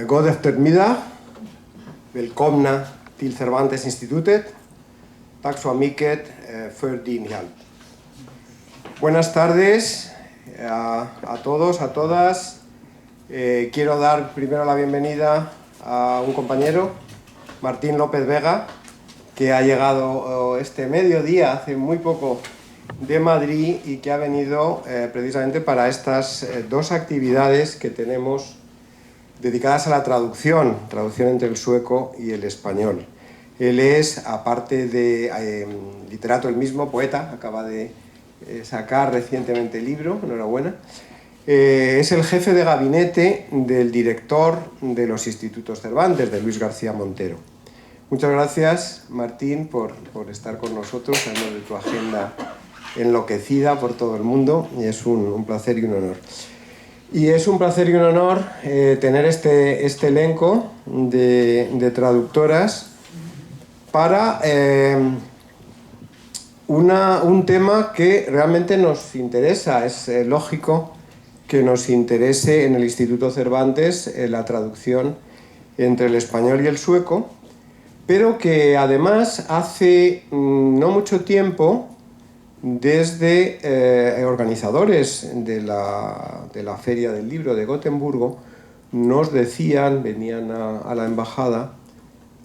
God eftermiddag, välkomna till Cervantes-institutet. Tack så mycket för din hjälp. Buenas tardes a todos, a todas. Quiero dar primero la bienvenida a un compañero, Martín López Vega, que ha llegado este mediodía, hace muy poco, de Madrid y que ha venido precisamente para estas dos actividades que tenemos dedicadas a la traducción entre el sueco y el español. Él es, aparte de literato, el mismo poeta, acaba de sacar recientemente el libro, enhorabuena. Es el jefe de gabinete del director de los Institutos Cervantes, de Luis García Montero. Muchas gracias, Martín, por estar con nosotros, sabemos de tu agenda enloquecida por todo el mundo, y es un placer y un honor. Y es un placer y un honor tener este elenco de traductoras para un tema que realmente nos interesa. Es lógico que nos interese en el Instituto Cervantes la traducción entre el español y el sueco, pero que además hace no mucho tiempo, desde organizadores de la Feria del Libro de Gotemburgo, nos decían, venían a la Embajada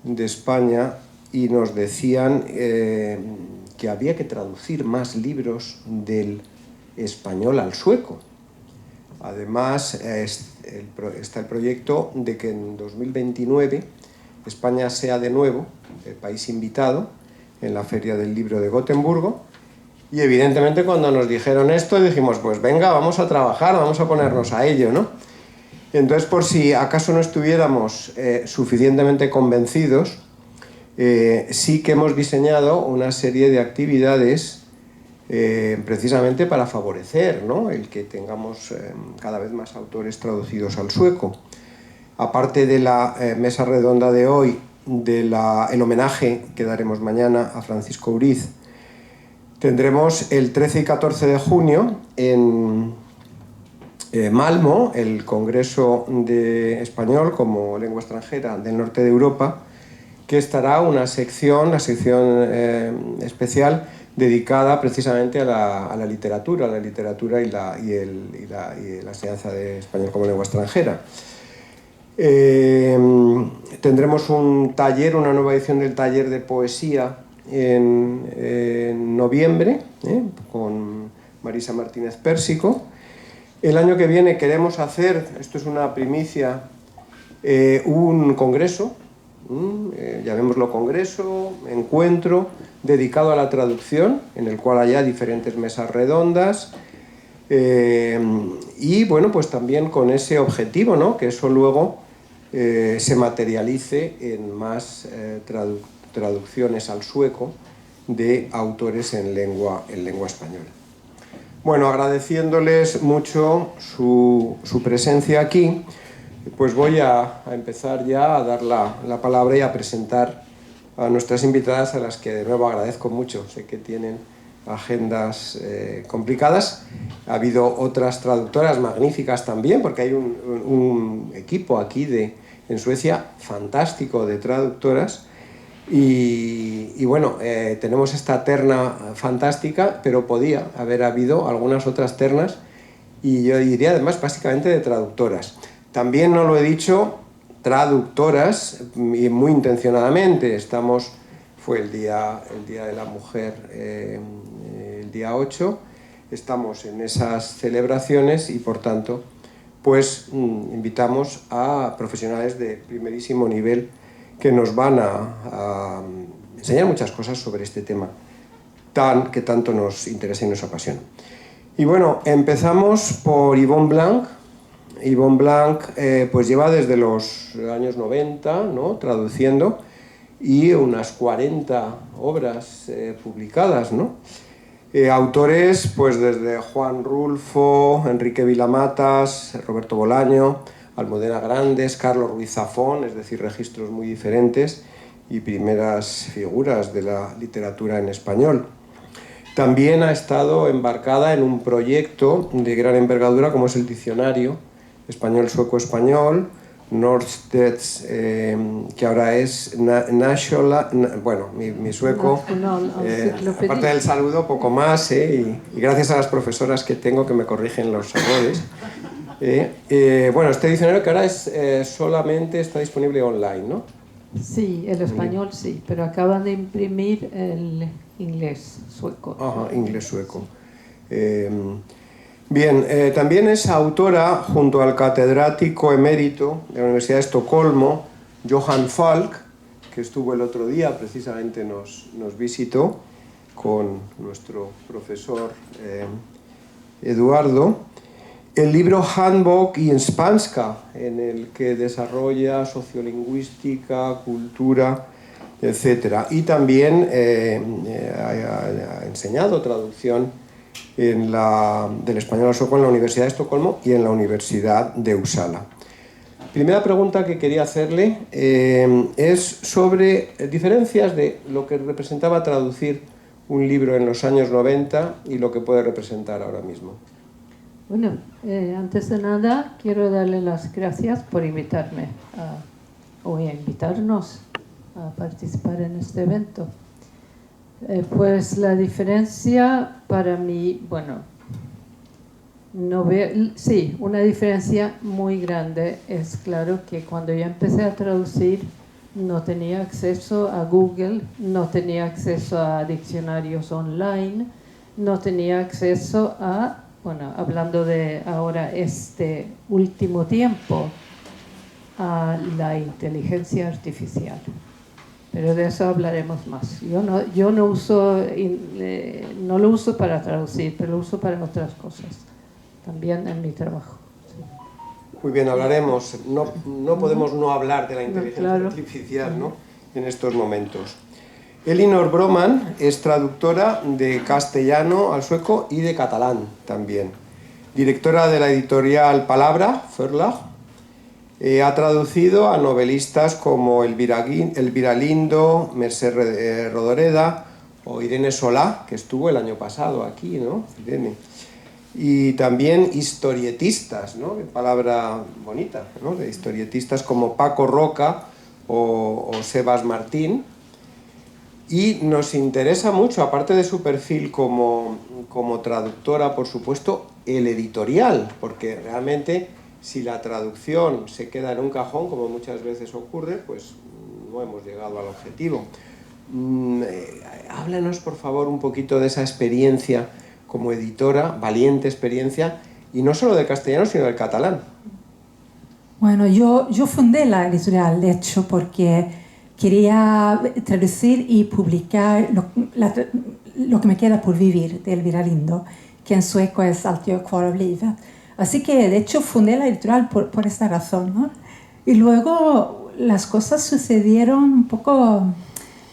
de España y nos decían que había que traducir más libros del español al sueco. Además, está el proyecto de que en 2029 España sea de nuevo el país invitado en la Feria del Libro de Gotemburgo. Y evidentemente cuando nos dijeron esto dijimos, pues venga, vamos a trabajar, vamos a ponernos a ello, ¿no? Entonces, por si acaso no estuviéramos suficientemente convencidos, sí que hemos diseñado una serie de actividades precisamente para favorecer, ¿no?, el que tengamos cada vez más autores traducidos al sueco. Aparte de la mesa redonda de hoy, el homenaje que daremos mañana a Francisco Uriz, tendremos el 13 y 14 de junio en Malmö el Congreso de Español como lengua extranjera del norte de Europa, que estará la sección especial dedicada precisamente a la literatura y la enseñanza de español como lengua extranjera. Tendremos un taller, una nueva edición del taller de poesía en noviembre, con Marisa Martínez Pérsico. El año que viene queremos hacer, esto es una primicia, un congreso, llamémoslo congreso, encuentro, dedicado a la traducción, en el cual haya diferentes mesas redondas, y bueno, pues también con ese objetivo, ¿no?, que eso luego se materialice en más traducciones al sueco de autores en lengua española. Bueno, agradeciéndoles mucho su presencia aquí, pues voy a empezar ya a dar la palabra y a presentar a nuestras invitadas, a las que de nuevo agradezco mucho. Sé que tienen agendas complicadas. Ha habido otras traductoras magníficas también, porque hay un equipo aquí en Suecia fantástico de traductoras. Y bueno, tenemos esta terna fantástica, pero podía haber habido algunas otras ternas, y yo diría además básicamente de traductoras. También, no lo he dicho, traductoras, y muy intencionadamente. Fue el día de la Mujer, el día 8, estamos en esas celebraciones y por tanto pues invitamos a profesionales de primerísimo nivel que nos van a enseñar muchas cosas sobre este tema que tanto nos interesa y nos apasiona. Y bueno, empezamos por Yvonne Blanc. Yvonne Blanc pues lleva desde los años 90, ¿no?, traduciendo, y unas 40 obras publicadas, ¿no? Autores pues desde Juan Rulfo, Enrique Vilamatas, Roberto Bolaño, Almudena Grandes, Carlos Ruiz Zafón, es decir, registros muy diferentes y primeras figuras de la literatura en español. También ha estado embarcada en un proyecto de gran envergadura como es el Diccionario Español-Sueco-Español, Norstedts, que ahora es bueno, mi sueco, aparte del saludo, poco más, y gracias a las profesoras que tengo que me corrigen los errores. Bueno, este diccionario que ahora solamente está disponible online, ¿no? Sí, el español sí, pero acaban de imprimir el inglés sueco. Ajá, inglés sueco. Bien, también es autora, junto al catedrático emérito de la Universidad de Estocolmo, Johan Falk, que estuvo el otro día, precisamente nos visitó con nuestro profesor Eduardo, el libro Handbok i Spanska, en el que desarrolla sociolingüística, cultura, etc. Y también ha enseñado traducción del español al sueco en la Universidad de Estocolmo y en la Universidad de Uppsala. Primera pregunta que quería hacerle es sobre diferencias de lo que representaba traducir un libro en los años 90 y lo que puede representar ahora mismo. Bueno, antes de nada quiero darle las gracias por invitarme o invitarnos a participar en este evento. Pues la diferencia para mí, bueno, sí, una diferencia muy grande es claro que cuando yo empecé a traducir no tenía acceso a Google, no tenía acceso a diccionarios online, no tenía acceso a, bueno, hablando de ahora este último tiempo, a la inteligencia artificial. Pero de eso hablaremos más. Yo no lo uso para traducir, pero lo uso para otras cosas, también en mi trabajo. Sí. Muy bien, hablaremos. No podemos no hablar de la inteligencia artificial, ¿no? En estos momentos. Elinor Broman es traductora de castellano al sueco y de catalán también. Directora de la editorial Palabra, Verlag. Ha traducido a novelistas como Elvira Lindo, Mercè Rodoreda o Irene Solá, que estuvo el año pasado aquí, ¿no? Irene. Y también historietistas, ¿no? Qué palabra bonita, ¿no? De historietistas como Paco Roca o Sebas Martín. Y nos interesa mucho, aparte de su perfil como traductora, por supuesto, el editorial, porque realmente si la traducción se queda en un cajón, como muchas veces ocurre, pues no hemos llegado al objetivo. Háblanos, por favor, un poquito de esa experiencia como editora, valiente experiencia, y no solo del castellano, sino del catalán. Bueno, yo fundé la editorial, de hecho, porque quería traducir y publicar lo que me queda por vivir de Elvira Lindo, que en sueco es Allt jag kvar av livet. Así que, de hecho, fundé la editorial por esta razón, ¿no? Y luego las cosas sucedieron un poco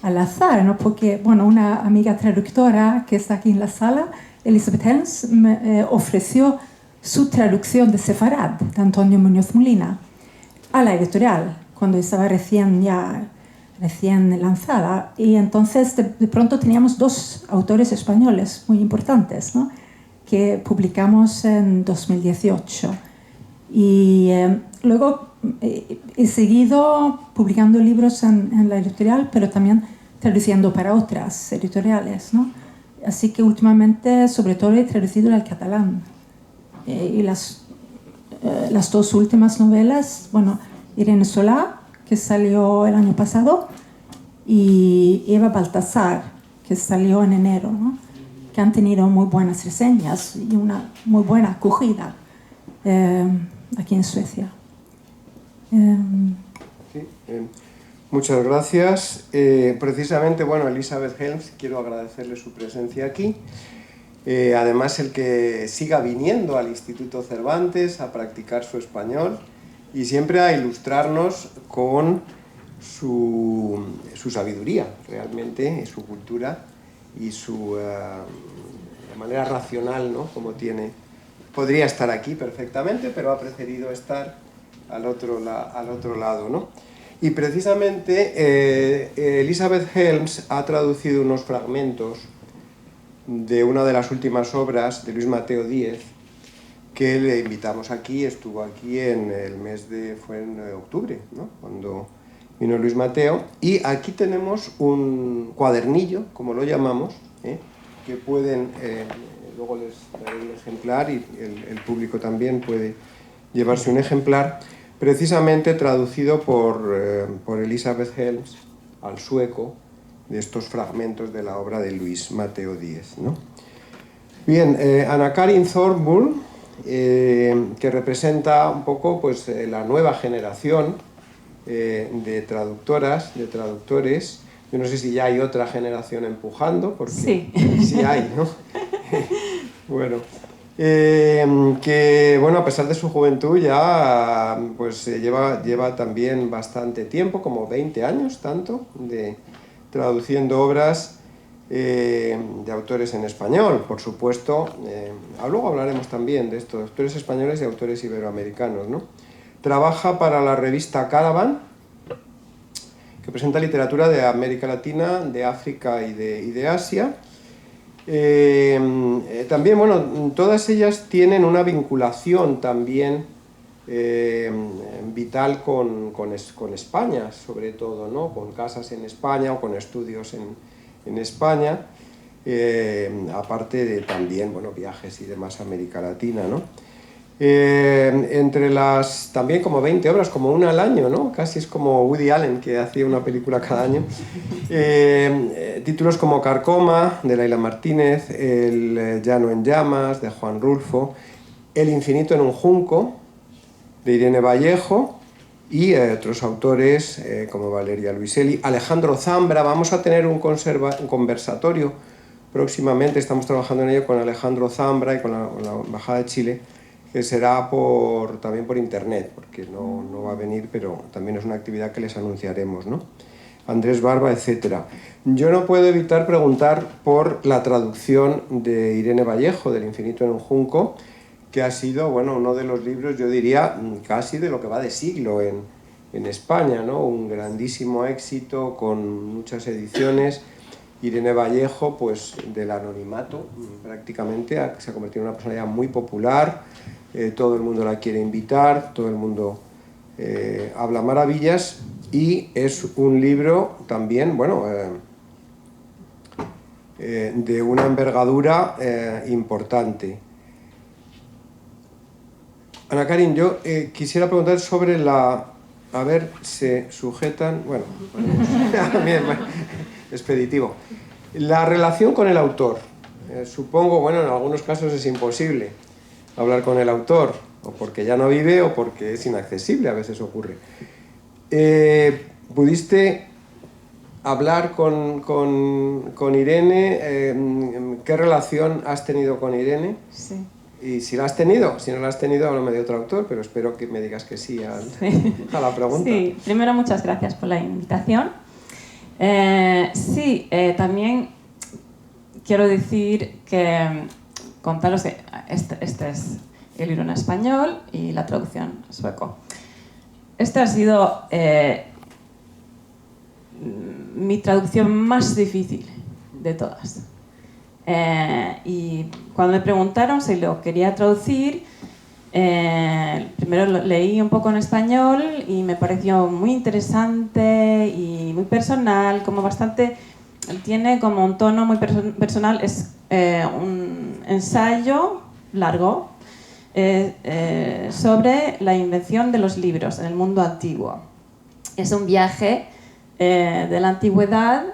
al azar, ¿no? Porque, bueno, una amiga traductora que está aquí en la sala, Elisabeth Helms, me ofreció su traducción de Sefarad, de Antonio Muñoz Molina, a la editorial, cuando estaba recién lanzada. Y entonces, de pronto, teníamos dos autores españoles muy importantes, ¿no? Que publicamos en 2018. Y luego he seguido publicando libros en la editorial, pero también traduciendo para otras editoriales, ¿no? Así que últimamente, sobre todo, he traducido al catalán. Y las dos últimas novelas, bueno, Irene Solá, que salió el año pasado, y Eva Baltasar, que salió en enero, ¿no? Que han tenido muy buenas reseñas y una muy buena acogida aquí en Suecia. Sí, muchas gracias. Precisamente, bueno, Elisabeth Helms, quiero agradecerle su presencia aquí. Además, el que siga viniendo al Instituto Cervantes a practicar su español y siempre a ilustrarnos con su sabiduría, realmente, y su cultura y su manera racional, ¿no? Como tiene. Podría estar aquí perfectamente, pero ha preferido estar al otro lado, ¿no? Y precisamente Elisabeth Helms ha traducido unos fragmentos de una de las últimas obras de Luis Mateo Díez, que le invitamos aquí, estuvo aquí en el mes fue en octubre, ¿no? Cuando vino Luis Mateo, y aquí tenemos un cuadernillo, como lo llamamos, que pueden, luego les daré un ejemplar y el público también puede llevarse un ejemplar, precisamente traducido por Elizabeth Helms al sueco, de estos fragmentos de la obra de Luis Mateo Díez, ¿no? Bien, Anna-Karin Thornbull, que representa un poco pues, la nueva generación de traductoras, de traductores. Yo no sé si ya hay otra generación empujando, porque sí, sí hay, ¿no? Bueno, que bueno, a pesar de su juventud ya pues lleva también bastante tiempo, como 20 años, tanto, traduciendo obras de autores en español, por supuesto. Luego hablaremos también de esto, de autores españoles y autores iberoamericanos, ¿no? Trabaja para la revista Caravan, que presenta literatura de América Latina, de África y de Asia. También, bueno, todas ellas tienen una vinculación también vital con España, sobre todo, ¿no? Con casas en España o con estudios en España, aparte de también, bueno, viajes y demás a América Latina, ¿no? Entre las, también como 20 obras, como una al año, ¿no? Casi es como Woody Allen, que hacía una película cada año. Títulos como Carcoma, de Laila Martínez, El llano en llamas, de Juan Rulfo, El infinito en un junco, de Irene Vallejo, y otros autores como Valeria Luiselli, Alejandro Zambra. Vamos a tener un conversatorio próximamente, estamos trabajando en ello con Alejandro Zambra y con la Embajada de Chile, que será también por internet, porque no va a venir, pero también es una actividad que les anunciaremos, ¿no? Andrés Barba, etc. Yo no puedo evitar preguntar por la traducción de Irene Vallejo, del infinito en un junco, que ha sido, bueno, uno de los libros, yo diría, casi de lo que va de siglo en España, ¿no? Un grandísimo éxito, con muchas ediciones. Irene Vallejo, pues del anonimato, prácticamente, se ha convertido en una personalidad muy popular, todo el mundo la quiere invitar, todo el mundo habla maravillas, y es un libro también, bueno, de una envergadura importante. Anna-Karin, yo quisiera preguntar sobre a ver, se sujetan, bueno, bien, expeditivo. La relación con el autor. Supongo, bueno, en algunos casos es imposible hablar con el autor, o porque ya no vive o porque es inaccesible, a veces ocurre. ¿Pudiste hablar con Irene? ¿Qué relación has tenido con Irene? sí. Y si la has tenido, si no la has tenido, háblame de otro autor, pero espero que me digas que sí a la pregunta. Sí, primero muchas gracias por la invitación. También quiero decir que contaros que este es el libro en español y la traducción sueco. Esta ha sido mi traducción más difícil de todas. Y cuando me preguntaron si lo quería traducir, primero lo leí un poco en español y me pareció muy interesante y muy personal, como bastante, tiene como un tono muy personal. Es un ensayo largo sobre la invención de los libros en el mundo antiguo. Es un viaje de la antigüedad,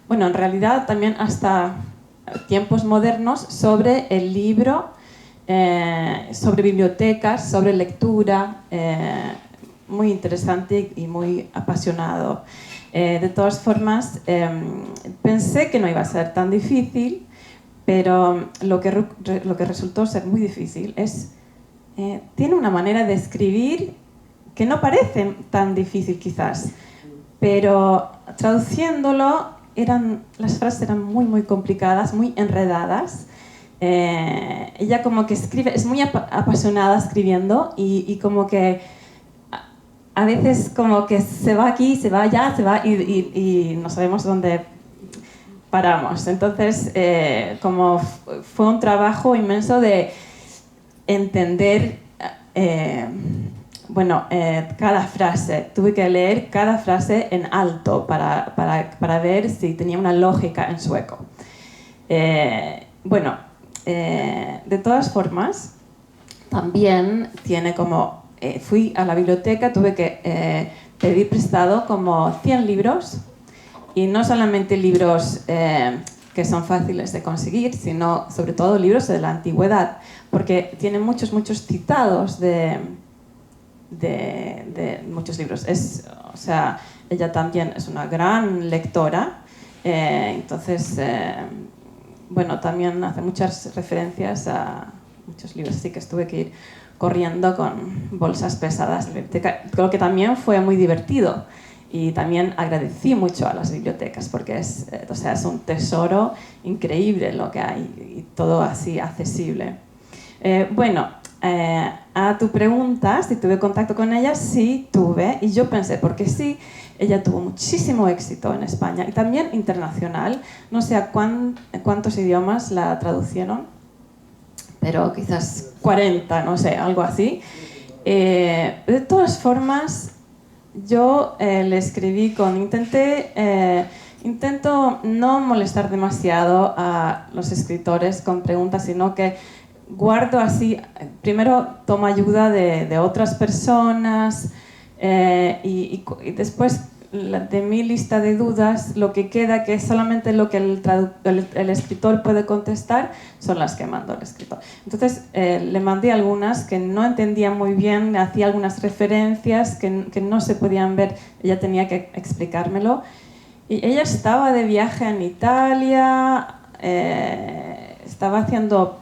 bueno, en realidad también hasta tiempos modernos, sobre el libro, sobre bibliotecas, sobre lectura, muy interesante y muy apasionado. De todas formas, pensé que no iba a ser tan difícil, pero lo que resultó ser muy difícil es, tiene una manera de escribir que no parece tan difícil quizás, pero traduciéndolo, las frases eran muy complicadas, muy enredadas. Ella como que escribe, es muy apasionada escribiendo y como que a veces como que se va aquí, se va allá, se va y no sabemos dónde paramos. Entonces, como fue un trabajo inmenso de entender, cada frase. Tuve que leer cada frase en alto para ver si tenía una lógica en sueco. De todas formas, también tiene como... fui a la biblioteca, tuve que pedir prestado como 100 libros, y no solamente libros que son fáciles de conseguir, sino sobre todo libros de la antigüedad, porque tiene muchos citados de muchos libros. Ella también es una gran lectora, entonces, también hace muchas referencias a muchos libros, así que tuve que ir corriendo con bolsas pesadas a la biblioteca. Creo que también fue muy divertido, y también agradecí mucho a las bibliotecas, porque es un tesoro increíble lo que hay, y todo así accesible. A tu pregunta, si tuve contacto con ella, sí tuve, y yo pensé, porque sí, ella tuvo muchísimo éxito en España y también internacional. No sé a cuántos idiomas la traducieron, pero quizás 40, no sé, algo así. De todas formas, yo le escribí intento no molestar demasiado a los escritores con preguntas, sino que guardo así, primero tomo ayuda de otras personas, y después de mi lista de dudas, lo que queda, que es solamente lo que el escritor puede contestar, son las que mando al escritor. Entonces le mandé algunas que no entendía muy bien, hacía algunas referencias que no se podían ver, ella tenía que explicármelo. Y ella estaba de viaje en Italia, estaba haciendo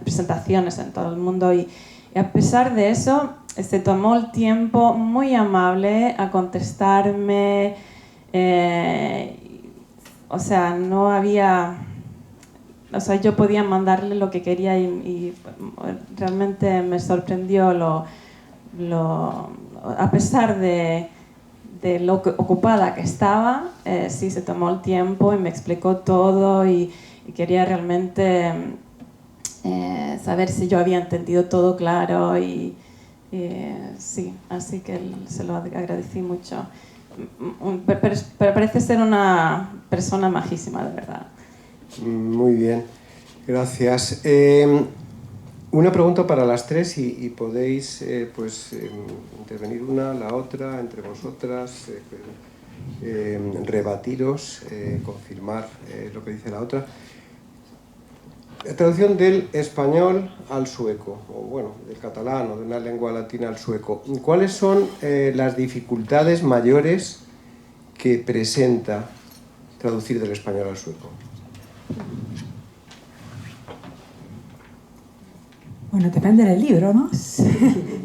presentaciones en todo el mundo, y a pesar de eso se tomó el tiempo muy amable a contestarme. No había... yo podía mandarle lo que quería, y realmente me sorprendió a pesar de lo ocupada que estaba, sí se tomó el tiempo y me explicó todo, y quería realmente saber si yo había entendido todo claro, y sí, así que se lo agradecí mucho. Pero parece ser una persona majísima, de verdad. Muy bien, gracias. Una pregunta para las tres, y podéis intervenir una, la otra, entre vosotras, rebatiros, confirmar lo que dice la otra. La traducción del español al sueco, o del catalán o de una lengua latina al sueco. ¿Cuáles son las dificultades mayores que presenta traducir del español al sueco? Bueno, depende del libro, ¿no?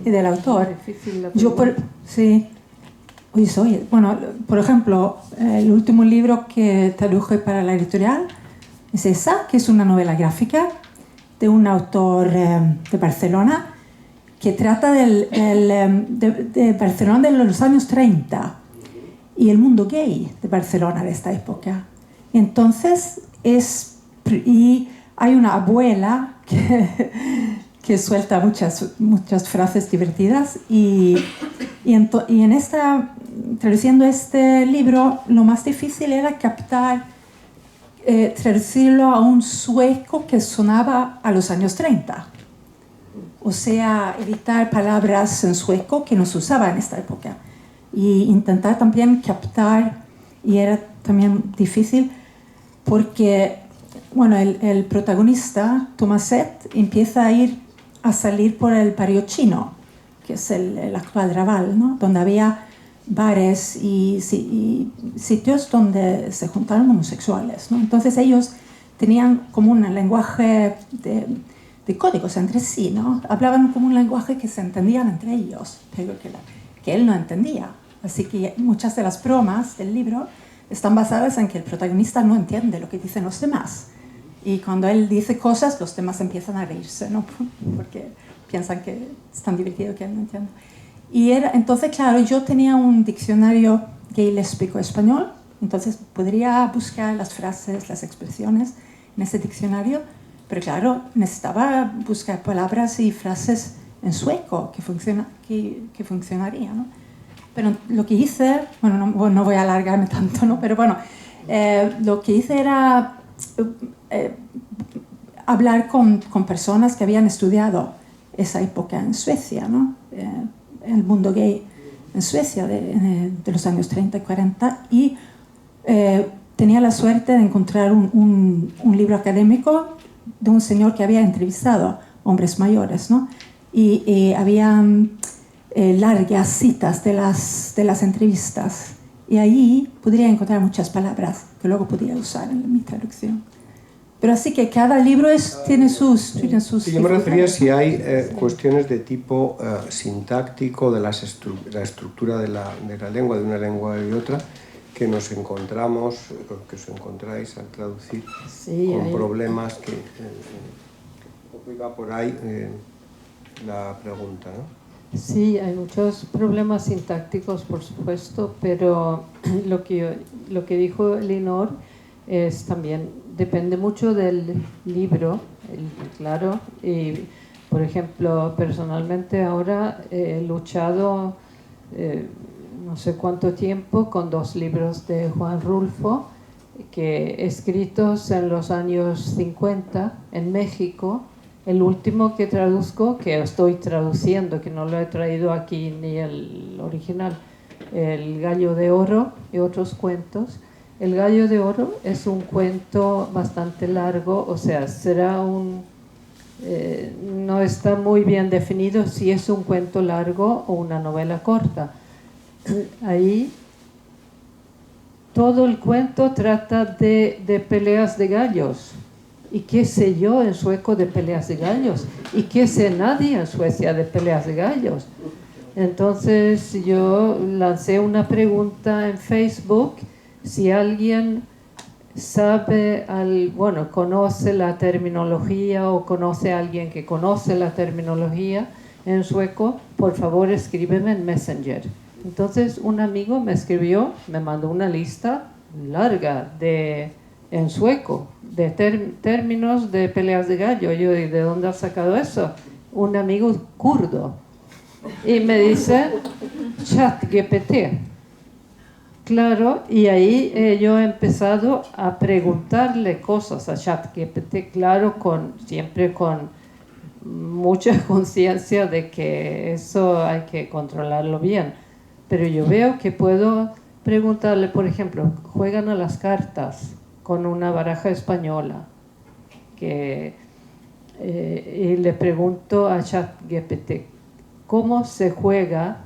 Y del autor. Por ejemplo, el último libro que traduje para la editorial es esa, que es una novela gráfica de un autor de Barcelona, que trata de Barcelona de los años 30 y el mundo gay de Barcelona de esta época. Entonces, y hay una abuela que suelta muchas frases divertidas, y traduciendo este libro, lo más difícil era captar, traducirlo a un sueco que sonaba a los años 30. O sea, evitar palabras en sueco que no se usaban en esta época. Y intentar también captar, y era también difícil, porque el protagonista, Tomaset, empieza a salir por el barrio chino, que es el actual Raval, ¿no? Donde había bares y sitios donde se juntaron homosexuales, ¿no? Entonces ellos tenían como un lenguaje de códigos entre sí, ¿no? Hablaban como un lenguaje que se entendían entre ellos, pero que él no entendía. Así que muchas de las bromas del libro están basadas en que el protagonista no entiende lo que dicen los demás. Y cuando él dice cosas, los demás empiezan a reírse, ¿no? Porque piensan que es tan divertido que él no entiende. Entonces, claro, yo tenía un diccionario gay lésbico español, Entonces podría buscar las frases, las expresiones en ese diccionario, pero claro, necesitaba buscar palabras y frases en sueco que funcionaría, ¿no? Pero lo que hice, bueno, no voy a alargarme tanto, ¿no? Pero bueno, lo que hice era hablar con personas que habían estudiado esa época en Suecia, ¿no? El mundo gay en Suecia de los años 30 y 40, y tenía la suerte de encontrar un libro académico de un señor que había entrevistado hombres mayores, ¿no? Y había largas citas de las entrevistas, y ahí podría encontrar muchas palabras que luego podría usar en mi traducción. Pero así que cada libro tiene sus Sí, yo me refería si hay cuestiones de tipo sintáctico, de la estructura de la lengua, de una lengua y otra, que nos encontramos, que os encontráis al traducir, sí, con problemas que... un poco iba por ahí la pregunta, ¿no? Sí, hay muchos problemas sintácticos, por supuesto, pero lo que dijo Elinor es también, depende mucho del libro, claro, y por ejemplo, personalmente ahora he luchado no sé cuánto tiempo con 2 libros de Juan Rulfo, que escritos en los años 50 en México. El último que traduzco, que estoy traduciendo, que no lo he traído aquí ni el original, El Gallo de Oro y otros cuentos. El Gallo de Oro es un cuento bastante largo, o sea, será no está muy bien definido si es un cuento largo o una novela corta. Ahí todo el cuento trata de peleas de gallos. ¿Y qué sé yo en sueco de peleas de gallos? ¿Y qué sé nadie en Suecia de peleas de gallos? Entonces yo lancé una pregunta en Facebook, si alguien sabe, conoce la terminología o conoce a alguien que conoce la terminología en sueco, por favor escríbeme en Messenger. Entonces un amigo me escribió, me mandó una lista larga en sueco, de términos de peleas de gallo. Yo, ¿de dónde has sacado eso? Un amigo kurdo. Y me dice, ChatGPT. Claro, y ahí yo he empezado a preguntarle cosas a ChatGPT, claro, siempre con mucha conciencia de que eso hay que controlarlo bien. Pero yo veo que puedo preguntarle, por ejemplo, juegan a las cartas con una baraja española, y le pregunto a ChatGPT, ¿cómo se juega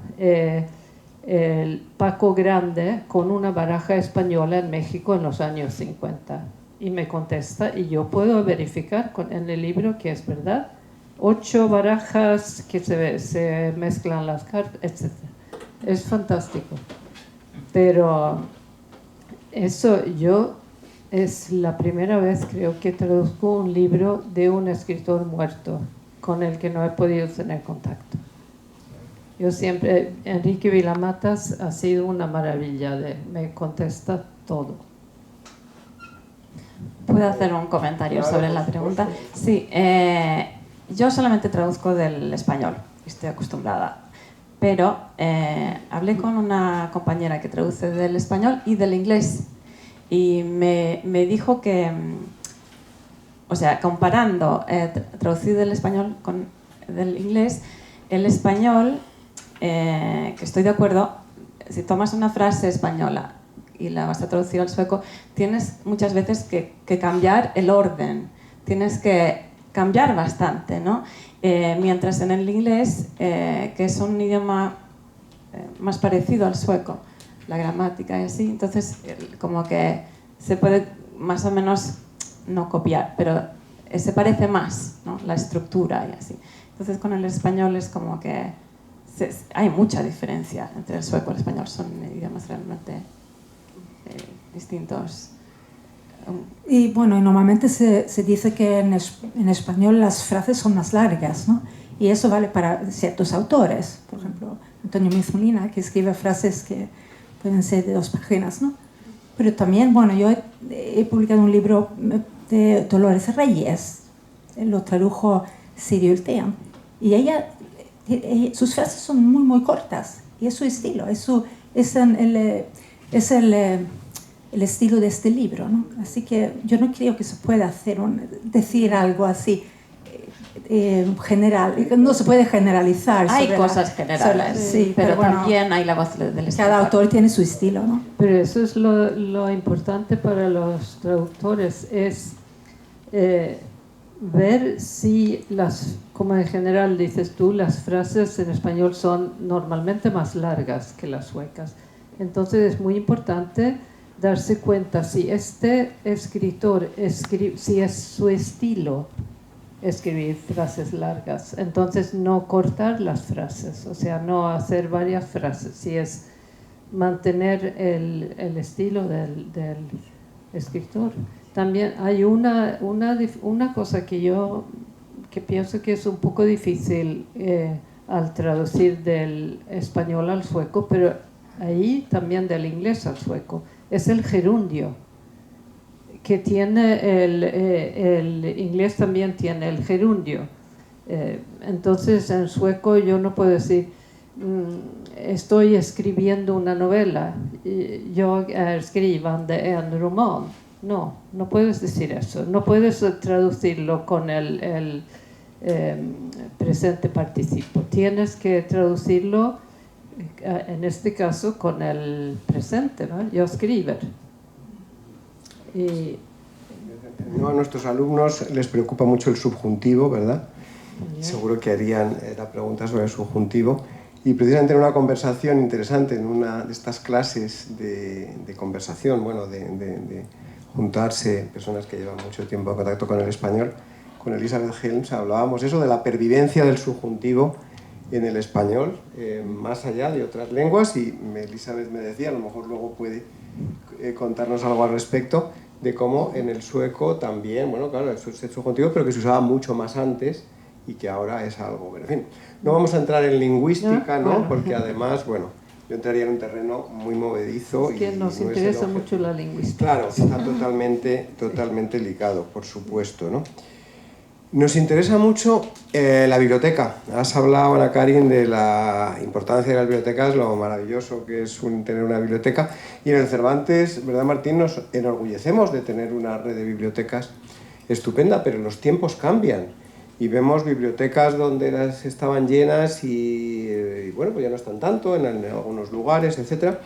el Paco Grande con una baraja española en México en los años 50? Y me contesta, y yo puedo verificar en el libro que es verdad, 8 barajas que se mezclan las cartas, etc. Es fantástico. Pero eso es la primera vez, creo, que traduzco un libro de un escritor muerto con el que no he podido tener contacto. Yo siempre, Enrique Vilamatas ha sido una maravilla, me contesta todo. ¿Puedo hacer un comentario sobre la pregunta? Sí, yo solamente traduzco del español, estoy acostumbrada. Pero hablé con una compañera que traduce del español y del inglés, y me dijo que, o sea, comparando traducir del español con del inglés, el español, que estoy de acuerdo, si tomas una frase española y la vas a traducir al sueco, tienes muchas veces que cambiar el orden, tienes que cambiar bastante, ¿no? Mientras en el inglés, que es un idioma más parecido al sueco, la gramática y así, entonces como que se puede más o menos no copiar, pero se parece más, ¿no? La estructura y así. Entonces con el español es como que hay mucha diferencia entre el sueco y el español, son idiomas realmente distintos. Y bueno, y normalmente se dice que en español las frases son más largas, ¿no? Y eso vale para ciertos autores, por ejemplo, Antonio Mizulina, que escribe frases que pueden ser de 2 páginas, ¿no? Pero también, bueno, yo he publicado un libro de Dolores Reyes, lo tradujo Sirio Ultean, y sus frases son muy, muy cortas, y es su estilo, es el estilo de este libro, ¿no? Así que yo no creo que se pueda decir algo así general, no se puede generalizar. Hay cosas generales, sí, pero bueno, también hay la voz del escritor. Cada autor tiene su estilo, ¿no? Pero eso es lo importante para los traductores, es ver si como en general dices tú, las frases en español son normalmente más largas que las suecas. Entonces es muy importante darse cuenta si este escritor si es su estilo escribir frases largas, entonces no cortar las frases, o sea, no hacer varias frases, si es mantener el estilo del escritor. También hay una cosa que pienso que es un poco difícil al traducir del español al sueco, pero ahí también del inglés al sueco, es el gerundio, que tiene el inglés también tiene el gerundio. Entonces en sueco yo no puedo decir estoy escribiendo una novela, jag är skrivande en roman. No puedes decir eso, no puedes traducirlo con el presente participo, tienes que traducirlo en este caso con el presente, ¿no? Yo escriber. No, a nuestros alumnos les preocupa mucho el subjuntivo, ¿verdad? Seguro que harían la pregunta sobre el subjuntivo. Y precisamente en una conversación interesante, en una de estas clases de conversación, bueno, de juntarse personas que llevan mucho tiempo en contacto con el español, con Elizabeth Helms hablábamos eso de la pervivencia del subjuntivo en el español, más allá de otras lenguas, y Elizabeth me decía, a lo mejor luego puede contarnos algo al respecto, de cómo en el sueco también, bueno, claro, es subjuntivo, pero que se usaba mucho más antes y que ahora es algo, pero en fin, no vamos a entrar en lingüística, ¿no? Porque además, bueno, yo entraría en un terreno muy movedizo. Es que nos interesa mucho la lingüística. Claro, está totalmente ligado, por supuesto, ¿no? Nos interesa mucho la biblioteca. Has hablado, Ana Karin, de la importancia de las bibliotecas, lo maravilloso que es tener una biblioteca. Y en el Cervantes, ¿verdad, Martín? Nos enorgullecemos de tener una red de bibliotecas estupenda, pero los tiempos cambian. Y vemos bibliotecas donde las estaban llenas y bueno, pues ya no están tanto en algunos lugares, etc.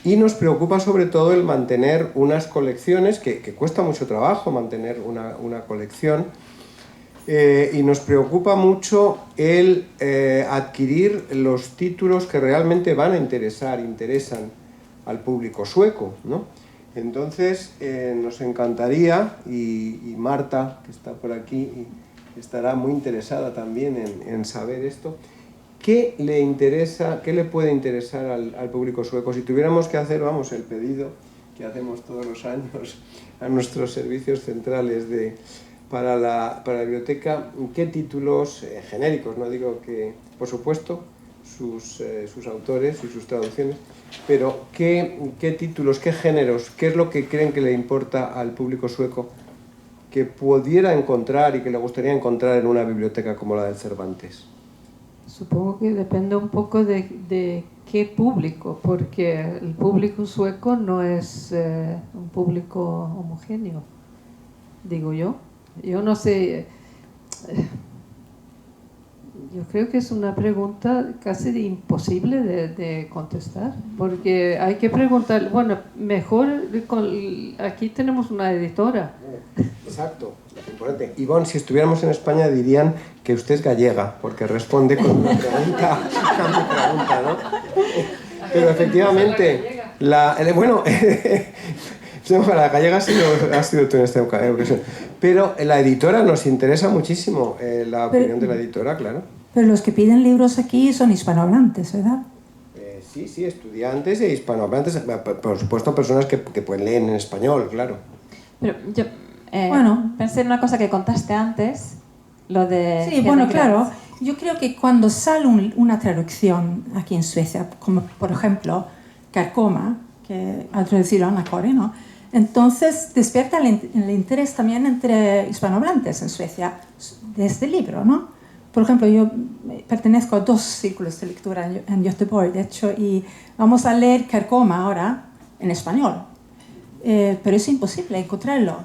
Y nos preocupa sobre todo el mantener unas colecciones, que cuesta mucho trabajo mantener una colección. Y nos preocupa mucho el adquirir los títulos que realmente interesan al público sueco, ¿no? Entonces nos encantaría, y Marta, que está por aquí, estará muy interesada también en saber esto, ¿qué le puede interesar al público sueco? Si tuviéramos que hacer, vamos, el pedido que hacemos todos los años a nuestros servicios centrales para la biblioteca, ¿qué títulos genéricos? No digo que, por supuesto, sus autores y sus traducciones, pero ¿qué títulos, qué géneros, qué es lo que creen que le importa al público sueco que pudiera encontrar y que le gustaría encontrar en una biblioteca como la del Cervantes? Supongo que depende un poco de qué público, porque el público sueco no es un público homogéneo, digo yo. Yo no sé, yo creo que es una pregunta casi imposible de contestar, porque hay que preguntar, bueno, mejor, aquí tenemos una editora. Exacto, importante. Ivonne, si estuviéramos en España dirían que usted es gallega, porque responde con una pregunta, ¿no? Pero efectivamente, bueno... No, la gallega ha sido tú en esta ocasión. Pero la editora, nos interesa muchísimo la opinión de la editora, claro. Pero los que piden libros aquí son hispanohablantes, ¿verdad? Sí, estudiantes e hispanohablantes, por supuesto personas que pues, leen en español, claro. Pero yo pensé en una cosa que contaste antes, lo de... Sí, bueno, claro. Yo creo que cuando sale una traducción aquí en Suecia, como por ejemplo Carcoma, que ha traducido Anna Karin, ¿no? Entonces despierta el interés también entre hispanohablantes en Suecia de este libro, ¿no? Por ejemplo, yo pertenezco a 2 círculos de lectura en Göteborg, de hecho, y vamos a leer Carcoma ahora en español, pero es imposible encontrarlo.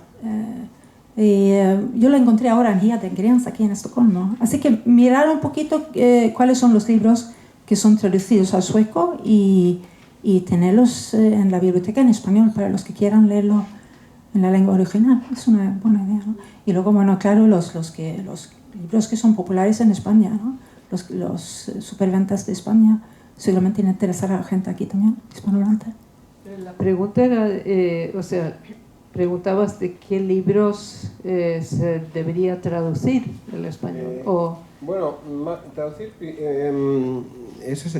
Yo lo encontré ahora en Heden Grens, aquí en Estocolmo. Así que mirar un poquito cuáles son los libros que son traducidos al sueco y tenerlos en la biblioteca en español para los que quieran leerlo en la lengua original. Es una buena idea, ¿no? Y luego, bueno, claro, los libros que son populares en España, ¿no? Los superventas de España seguramente interesará a la gente aquí también, hispanohablante. La pregunta era, o sea, preguntabas de qué libros se debería traducir el español. Bueno, traducir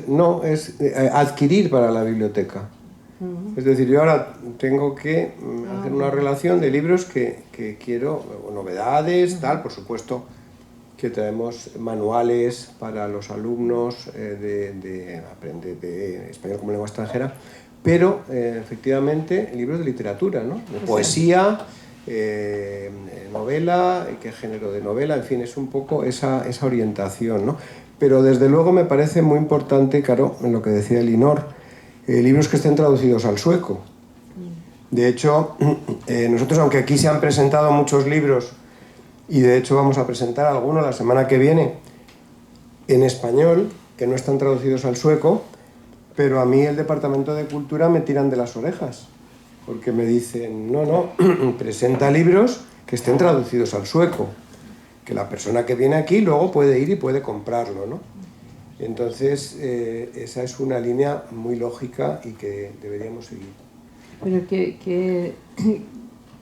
no, es adquirir para la biblioteca. Es decir, yo ahora tengo que hacer una relación de libros que quiero, novedades, tal, por supuesto que traemos manuales para los alumnos de aprender de español como lengua extranjera, pero efectivamente libros de literatura, ¿no? De poesía, novela, qué género de novela, en fin, es un poco esa orientación, ¿no? Pero desde luego me parece muy importante, claro, en lo que decía Elinor, libros que estén traducidos al sueco. De hecho, nosotros, aunque aquí se han presentado muchos libros, y de hecho vamos a presentar algunos la semana que viene en español, que no están traducidos al sueco, pero a mí el Departamento de Cultura me tiran de las orejas, porque me dicen, no, presenta libros que estén traducidos al sueco, que la persona que viene aquí luego puede ir y puede comprarlo, ¿no? Entonces, esa es una línea muy lógica y que deberíamos seguir. Pero que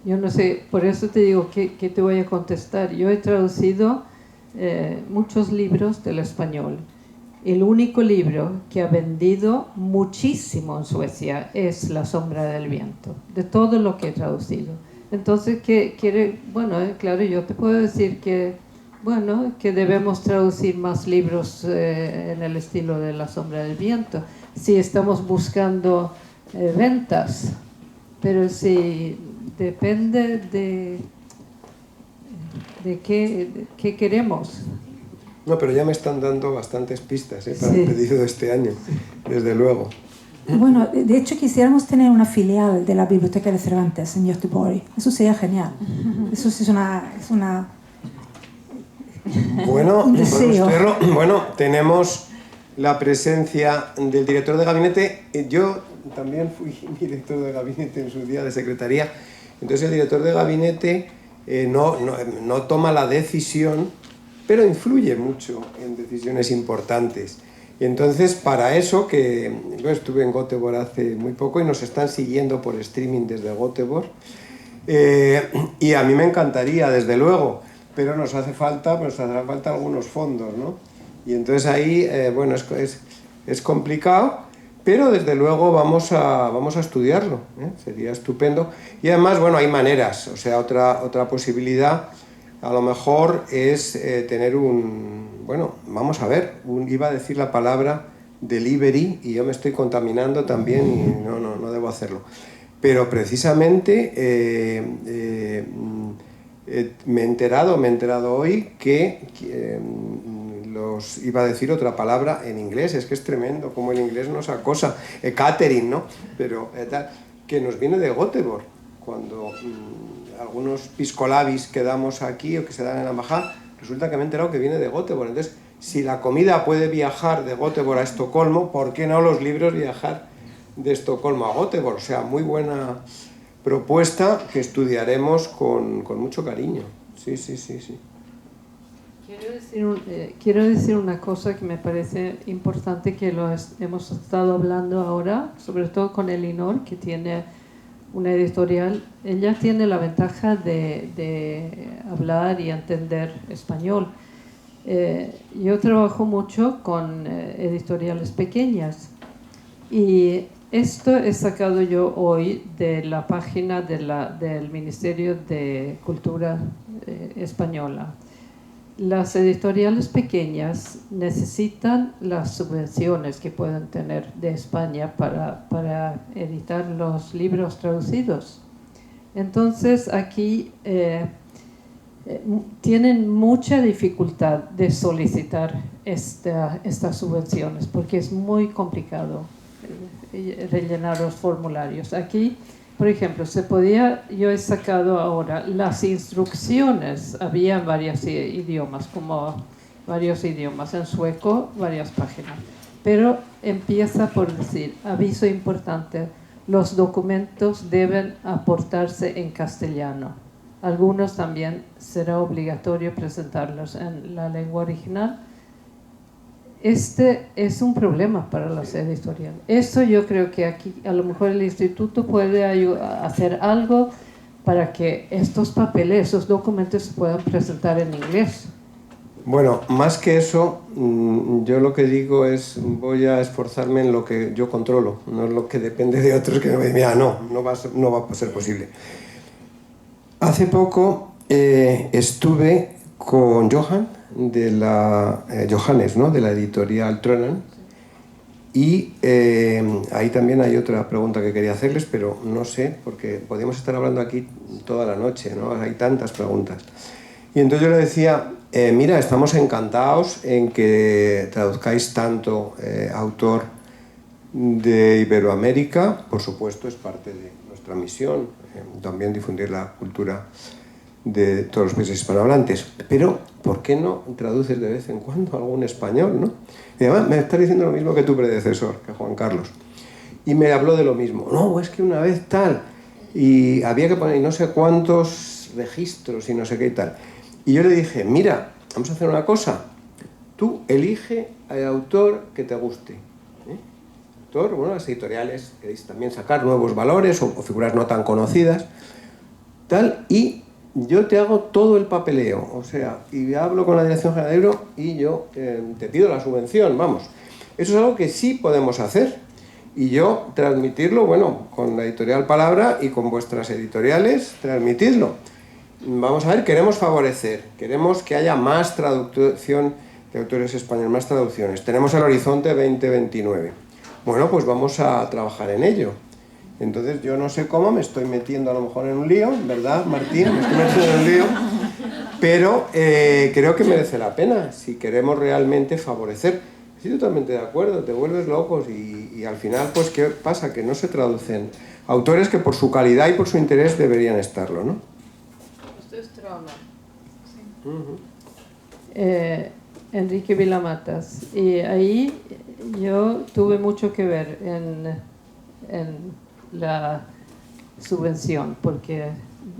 yo no sé, por eso te digo que te voy a contestar. Yo he traducido muchos libros del español. El único libro que ha vendido muchísimo en Suecia es La sombra del viento, de todo lo que he traducido. Entonces, claro, yo te puedo decir que debemos traducir más libros en el estilo de La sombra del viento, si estamos buscando ventas, pero si depende de qué queremos. No, pero ya me están dando bastantes pistas para el pedido de este año, desde luego. Bueno, de hecho quisiéramos tener una filial de la Biblioteca de Cervantes en Göteborg. Eso sería genial. Eso sí es una Bueno, tenemos la presencia del director de gabinete. Yo también fui director de gabinete en su día de secretaría. Entonces el director de gabinete no toma la decisión, pero influye mucho en decisiones importantes. Y entonces, para eso, que yo estuve en Göteborg hace muy poco y nos están siguiendo por streaming desde Göteborg, y a mí me encantaría, desde luego, pero nos harán falta algunos fondos, ¿no? Y entonces ahí, es complicado, pero desde luego vamos a estudiarlo, ¿eh? Sería estupendo. Y además, hay maneras, o sea, otra posibilidad a lo mejor es tener iba a decir la palabra delivery y yo me estoy contaminando también y no debo hacerlo. Pero precisamente me he enterado hoy que iba a decir otra palabra en inglés, es que es tremendo, como el inglés nos acosa, catering, ¿no? Pero que nos viene de Göteborg, cuando algunos piscolabis que damos aquí o que se dan en la embajada, resulta que me he enterado que viene de Göteborg. Entonces, si la comida puede viajar de Göteborg a Estocolmo, ¿por qué no los libros viajar de Estocolmo a Göteborg? O sea, muy buena propuesta que estudiaremos con mucho cariño. Sí. Quiero decir una cosa que me parece importante, que hemos estado hablando ahora, sobre todo con Elinor, que tiene una editorial. Ella tiene la ventaja de hablar y entender español. Yo trabajo mucho con editoriales pequeñas y esto he sacado yo hoy de la página del Ministerio de Cultura española. las editoriales pequeñas necesitan las subvenciones que pueden tener de España para editar los libros traducidos. Entonces aquí tienen mucha dificultad de solicitar estas subvenciones porque es muy complicado rellenar los formularios. Aquí, por ejemplo, yo he sacado ahora las instrucciones, había en varios idiomas, en sueco, varias páginas, pero empieza por decir, aviso importante, los documentos deben aportarse en castellano. Algunos también será obligatorio presentarlos en la lengua original. Este es un problema para las editoriales. Eso yo creo que aquí a lo mejor el instituto puede hacer algo para que estos papeles, esos documentos se puedan presentar en inglés. Bueno, más que eso, yo lo que digo es voy a esforzarme en lo que yo controlo, no es lo que depende de otros que me digan, no va a ser posible. Hace poco estuve con Johannes, ¿no?, de la editorial Tronan, y ahí también hay otra pregunta que quería hacerles, pero no sé, porque podríamos estar hablando aquí toda la noche, ¿no? Hay tantas preguntas. Y entonces yo le decía, mira, estamos encantados en que traduzcáis tanto autor de Iberoamérica, por supuesto es parte de nuestra misión, también difundir la cultura de todos los países hispanohablantes, pero ¿por qué no traduces de vez en cuando algún español, no? Y además me está diciendo lo mismo que tu predecesor, que Juan Carlos, y me habló de lo mismo, no, es que una vez tal, y había que poner no sé cuántos registros y no sé qué y tal, y yo le dije, mira, vamos a hacer una cosa, tú elige al autor que te guste, bueno, las editoriales queréis también sacar nuevos valores o figuras no tan conocidas, tal, y yo te hago todo el papeleo, o sea, y hablo con la Dirección General de Libro y yo te pido la subvención, vamos. Eso es algo que sí podemos hacer y yo transmitirlo, bueno, con la editorial Palabra y con vuestras editoriales, transmitidlo. Vamos a ver, queremos favorecer, queremos que haya más traducción de autores españoles, más traducciones. Tenemos el Horizonte 2029. Bueno, pues vamos a trabajar en ello. Entonces yo no sé cómo, me estoy metiendo a lo mejor en un lío, ¿verdad, Martín? Me estoy metiendo en un lío, pero creo que merece la pena si queremos realmente favorecer. Estoy totalmente de acuerdo, te vuelves locos y al final, pues, ¿qué pasa? Que no se traducen autores que por su calidad y por su interés deberían estarlo, ¿no? Esto es trauma. Sí. Enrique Vilamatas, y ahí yo tuve mucho que ver en la subvención, porque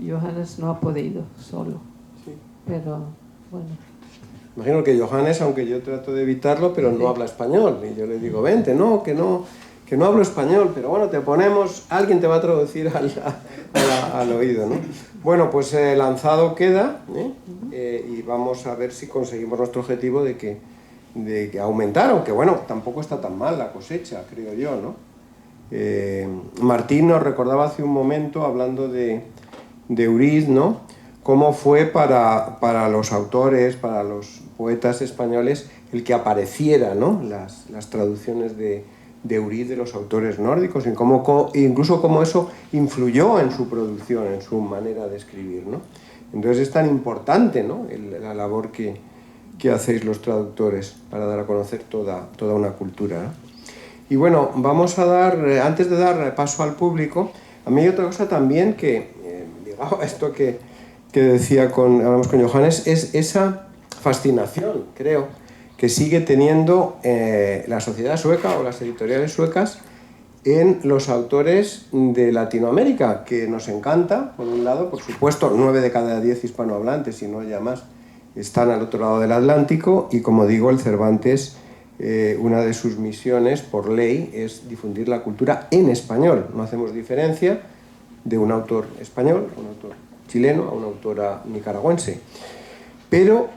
Johannes no ha podido solo, sí. Pero bueno. Imagino que Johannes, aunque yo trato de evitarlo, pero no habla español, y yo le digo, vente, no, que no hablo español, pero bueno, te ponemos, alguien te va a traducir al oído, ¿no? Bueno, pues lanzado queda, y vamos a ver si conseguimos nuestro objetivo de que aumentar, aunque bueno, tampoco está tan mal la cosecha, creo yo, ¿no? Martín nos recordaba hace un momento, hablando de Euriz, ¿no?, cómo fue para los autores, para los poetas españoles, el que apareciera, ¿no?, las traducciones de Euriz, de los autores nórdicos, y incluso cómo eso influyó en su producción, en su manera de escribir, ¿no? Entonces es tan importante, ¿no?, la labor que hacéis los traductores para dar a conocer toda una cultura, ¿no? Y bueno, vamos a dar, antes de dar paso al público, a mí hay otra cosa también que, ligado a esto que hablamos con Johannes, es esa fascinación, creo, que sigue teniendo la sociedad sueca o las editoriales suecas en los autores de Latinoamérica, que nos encanta, por un lado, por supuesto, 9 de cada 10 hispanohablantes, si no ya más, están al otro lado del Atlántico, y como digo, el Cervantes, una de sus misiones, por ley, es difundir la cultura en español. No hacemos diferencia de un autor español, un autor chileno, a una autora nicaragüense. Pero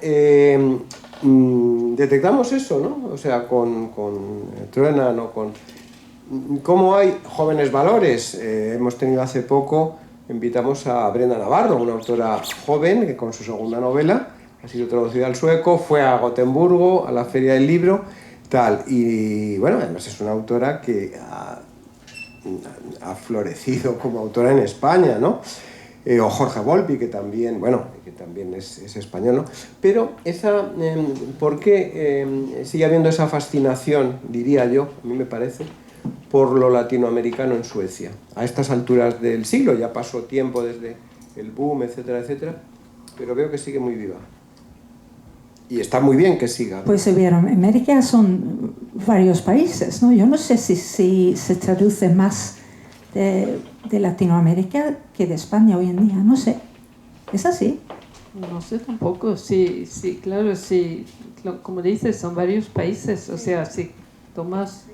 detectamos eso, ¿no? O sea, con Tronan o con... ¿Cómo hay jóvenes valores? Hemos tenido hace poco, invitamos a Brenda Navarro, una autora joven que con su segunda novela ha sido traducida al sueco, fue a Gotemburgo, a la Feria del Libro, tal. Y bueno, además es una autora que ha florecido como autora en España, ¿no? O Jorge Volpi, que también, bueno, que también es español, ¿no? Pero ¿por qué sigue habiendo esa fascinación, diría yo, a mí me parece, por lo latinoamericano en Suecia? A estas alturas del siglo, ya pasó tiempo desde el boom, etcétera, etcétera, pero veo que sigue muy viva. Y está muy bien que siga. Pues América son varios países, ¿no? Yo no sé si se traduce más de Latinoamérica que de España hoy en día, no sé. ¿Es así? No sé tampoco, sí, claro, sí, como dices, son varios países, o sea, si tomas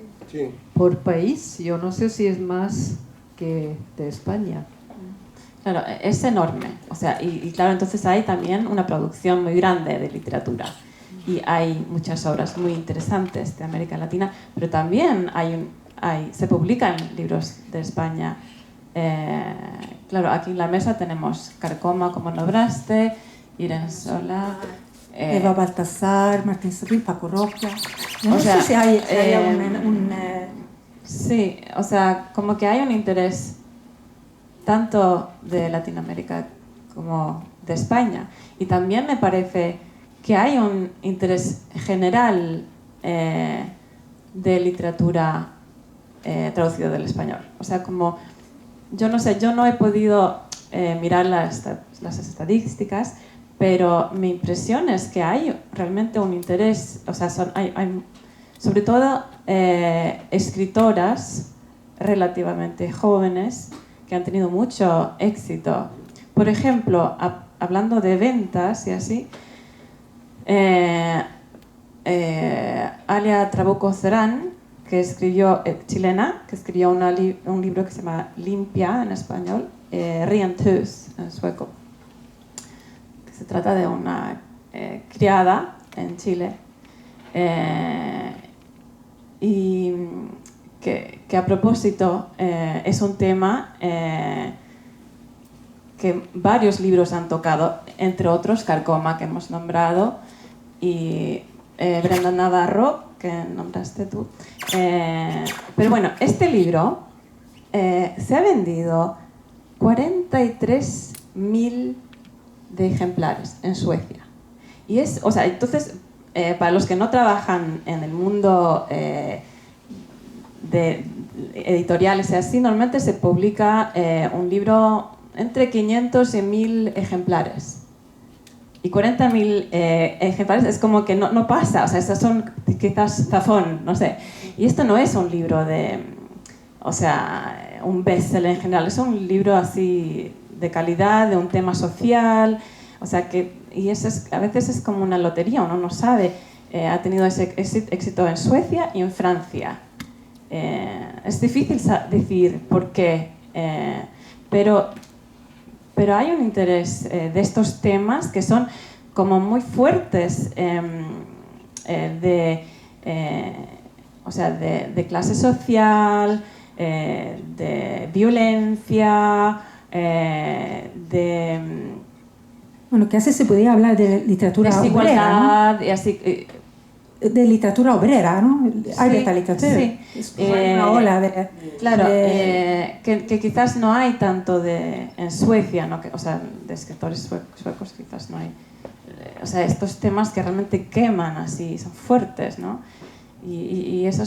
por país, yo no sé si es más que de España. Claro, es enorme, o sea, y claro, entonces hay también una producción muy grande de literatura y hay muchas obras muy interesantes de América Latina, pero también se publican libros de España. Claro, aquí en la mesa tenemos Carcoma, como nombraste, Irene Solá, Eva Baltasar, Martín Servín, Paco Roca. Yo no sé si hay Sí, o sea, como que hay un interés tanto de Latinoamérica como de España. Y también me parece que hay un interés general de literatura traducido del español. O sea, como, yo no sé, yo no he podido mirar las estadísticas, pero mi impresión es que hay realmente un interés, o sea, hay sobre todo escritoras relativamente jóvenes que han tenido mucho éxito. Por ejemplo, hablando de ventas y así, Alia Trabuco Cerán, que escribió, chilena, que escribió un libro que se llama Limpia en español, Rent Hus en sueco, que se trata de una criada en Chile, y que a propósito es un tema que varios libros han tocado, entre otros Carcoma, que hemos nombrado, y Brenda Navarro, que nombraste tú. Pero bueno, este libro se ha vendido 43.000 de ejemplares en Suecia. Y es, o sea, entonces, para los que no trabajan en el mundo de editoriales y así, normalmente se publica un libro entre 500 y 1.000 ejemplares. Y 40.000 ejemplares es como que no pasa, o sea, estos son quizás zafón, no sé. Y esto no es un libro de, o sea, un bestseller en general, es un libro así de calidad, de un tema social, o sea que, y eso a veces es como una lotería, uno no sabe, ha tenido ese éxito en Suecia y en Francia. Es difícil decir por qué, pero hay un interés de estos temas que son como muy fuertes, o sea, de clase social, de violencia, de bueno, casi se podía hablar de literatura desigualdad, obrera, ¿no? Y así. De literatura obrera, ¿no? Hay Sí, esta literatura. sí. Es una ola de... Claro, que quizás no hay tanto en Suecia, ¿no? O sea, de escritores suecos quizás no hay. O sea, estos temas que realmente queman así, son fuertes, ¿no? Y eso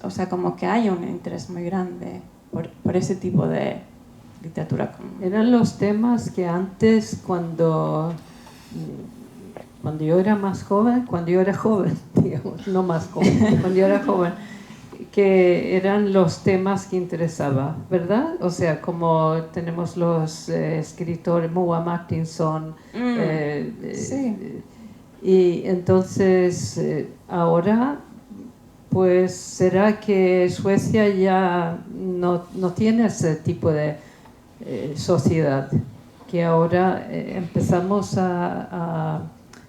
o sea, como que hay un interés muy grande por ese tipo de literatura. Eran los temas que antes, cuando yo era más joven, cuando yo era joven, digamos, no más joven, cuando yo era joven, que eran los temas que interesaba, ¿verdad? O sea, como tenemos los escritores, Moa Martinson, sí. Y entonces ahora, pues será que Suecia ya no tiene ese tipo de sociedad, que ahora empezamos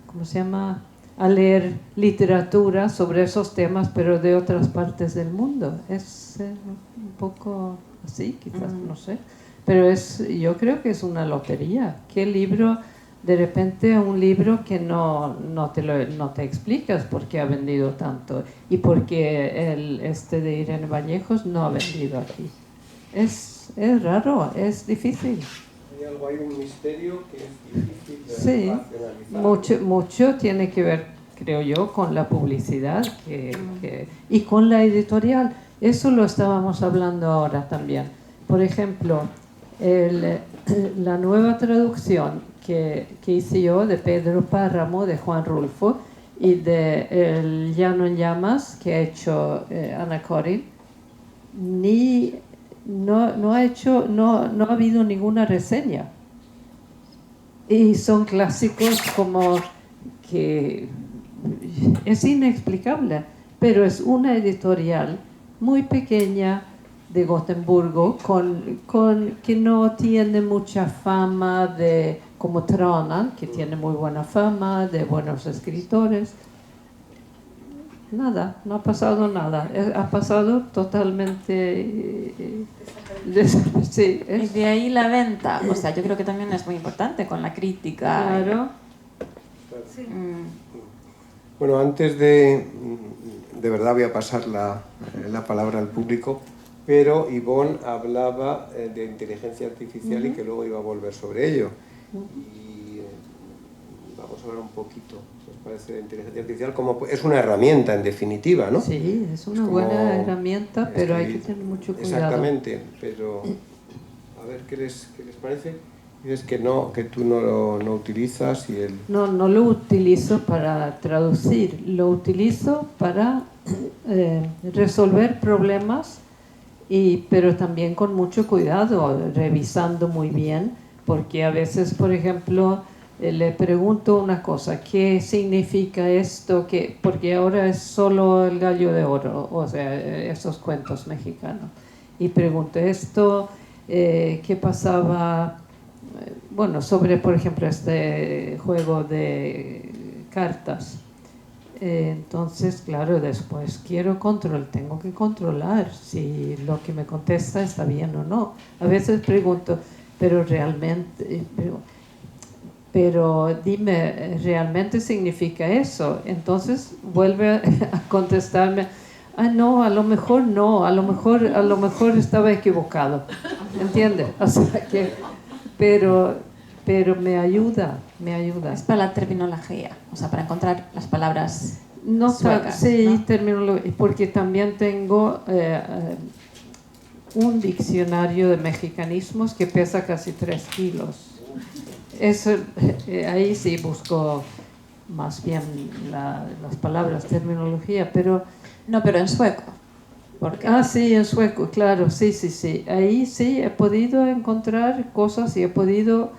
¿cómo se llama?, a leer literatura sobre esos temas, pero de otras partes del mundo. Es un poco así, quizás, no sé. Pero yo creo que es una lotería. ¿Qué libro de repente un libro que no te explicas por qué ha vendido tanto y por qué este de Irene Vallejos no ha vendido aquí. Es raro, es difícil. Hay un misterio que es difícil de Sí, racionalizar. mucho tiene que ver, creo yo, con la publicidad y con la editorial. Eso lo estábamos hablando ahora también. Por ejemplo, la nueva traducción que hice yo de Pedro Páramo, de Juan Rulfo, y de El Llano en Llamas, que ha hecho Ana Corin, no ha habido ninguna reseña. Y son clásicos como que es inexplicable, pero es una editorial muy pequeña de Gotemburgo que no tiene mucha fama como Trona, que tiene muy buena fama, de buenos escritores. Nada, no ha pasado nada. Ha pasado totalmente... sí, Y de ahí la venta. O sea, yo creo que también es muy importante con la crítica. Claro. Bueno, antes de verdad voy a pasar la palabra al público, pero Ivonne hablaba de inteligencia artificial y que luego iba a volver sobre ello. Y vamos a hablar un poquito, ¿qué os parece la inteligencia artificial? Como es una herramienta, en definitiva, ¿no? Sí, es una buena herramienta, pero hay que tener mucho cuidado. Exactamente, pero a ver, ¿qué les parece? Dices que tú no lo utilizas y él... No lo utilizo para traducir, lo utilizo para resolver problemas, pero también con mucho cuidado, revisando muy bien, porque a veces, por ejemplo, le pregunto una cosa, ¿qué significa esto? Porque ahora es solo el gallo de oro, o sea, esos cuentos mexicanos. Y pregunto esto, ¿qué pasaba? Bueno, sobre, por ejemplo, este juego de cartas. Entonces, claro, después tengo que controlar si lo que me contesta está bien o no. A veces pregunto, pero realmente... Pero dime, ¿realmente significa eso? Entonces vuelve a contestarme, no, a lo mejor no, a lo mejor estaba equivocado, ¿entiendes? O sea que, pero me ayuda. Es para la terminología, o sea, para encontrar las palabras suecas. Sí, ¿no? terminología, porque también tengo un diccionario de mexicanismos que pesa casi 3 kilos. Eso, ahí sí busco más bien las palabras, terminología, pero... No, pero en sueco. Porque... sí, en sueco, claro, sí. Ahí sí he podido encontrar cosas y he podido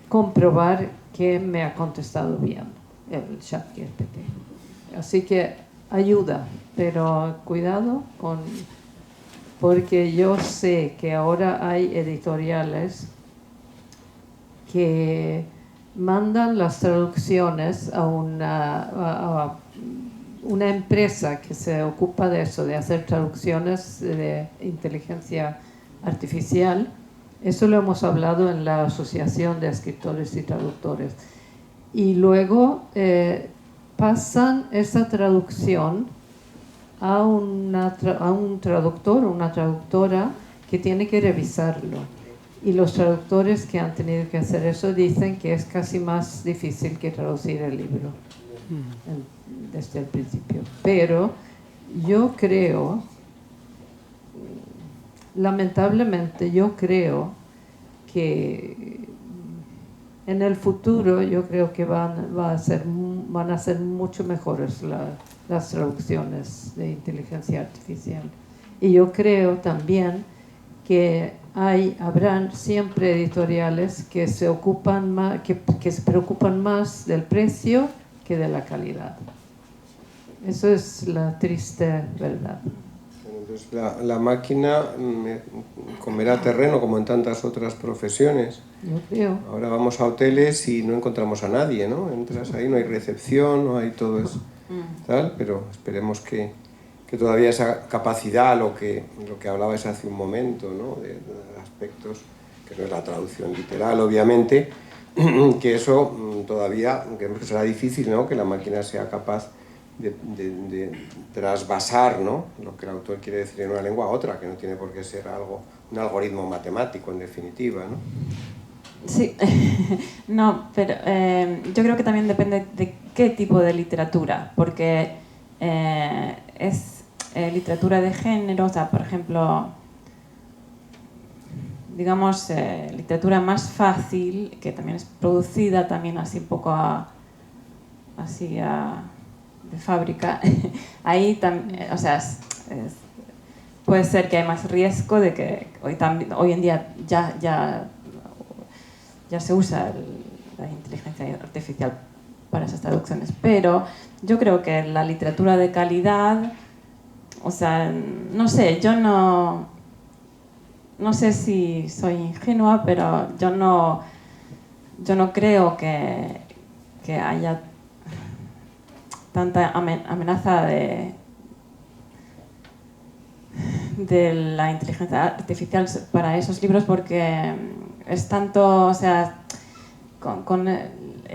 comprobar que me ha contestado bien el ChatGPT. Así que ayuda, pero cuidado porque yo sé que ahora hay editoriales que mandan las traducciones a una empresa que se ocupa de eso, de hacer traducciones de inteligencia artificial. Eso lo hemos hablado en la Asociación de Escritores y Traductores. Y luego pasan esa traducción a un traductor o una traductora que tiene que revisarlo. Y los traductores que han tenido que hacer eso dicen que es casi más difícil que traducir el libro desde el principio. Pero yo creo, lamentablemente, que en el futuro yo creo que van a ser mucho mejores las traducciones de inteligencia artificial. Y yo creo también que habrán siempre editoriales que se preocupan más del precio que de la calidad. Eso es la triste verdad. Entonces la máquina comerá terreno como en tantas otras profesiones. Yo creo. Ahora vamos a hoteles y no encontramos a nadie, ¿no? Entras ahí, no hay recepción, no hay todo eso, tal, pero esperemos que todavía esa capacidad, lo que hablabais hace un momento, ¿no? De aspectos que no es la traducción literal, obviamente, que eso todavía que será difícil, ¿no? Que la máquina sea capaz de trasvasar, ¿no? Lo que el autor quiere decir en una lengua a otra, que no tiene por qué ser un algoritmo matemático en definitiva, ¿no? Sí, no, pero yo creo que también depende de qué tipo de literatura, porque es literatura de género, o sea, por ejemplo, digamos, literatura más fácil, que también es producida también así un poco de fábrica, ahí también, o sea, puede ser que hay más riesgo de que hoy en día ya se usa la inteligencia artificial para esas traducciones, pero yo creo que la literatura de calidad, o sea, no sé, yo no sé si soy ingenua, pero yo no creo que haya tanta amenaza de la inteligencia artificial para esos libros, porque es tanto, o sea, con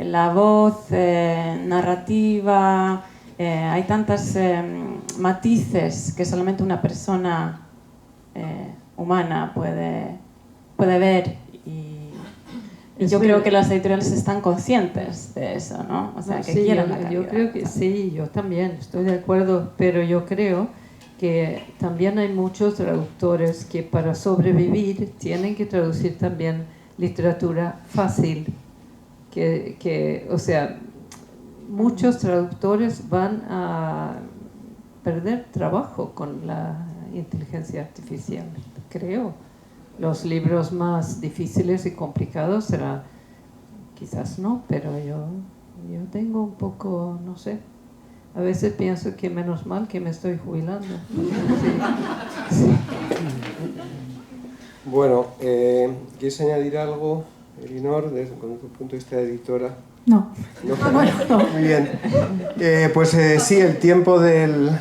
la voz narrativa, hay tantas matices que solamente una persona humana puede ver, y yo creo que las editoriales están conscientes de eso, ¿no? O sea, que sí, quieren la calidad. yo creo que sí, yo también estoy de acuerdo, pero yo creo que también hay muchos traductores que para sobrevivir tienen que traducir también literatura fácil, o sea, muchos traductores van a perder trabajo con la inteligencia artificial, creo. Los libros más difíciles y complicados serán, quizás no, pero yo tengo un poco, no sé, a veces pienso que menos mal que me estoy jubilando. Sí. Sí. Bueno, ¿quieres añadir algo, Elinor, desde tu punto de vista de editora? No. No. Muy bien. Pues sí, el tiempo del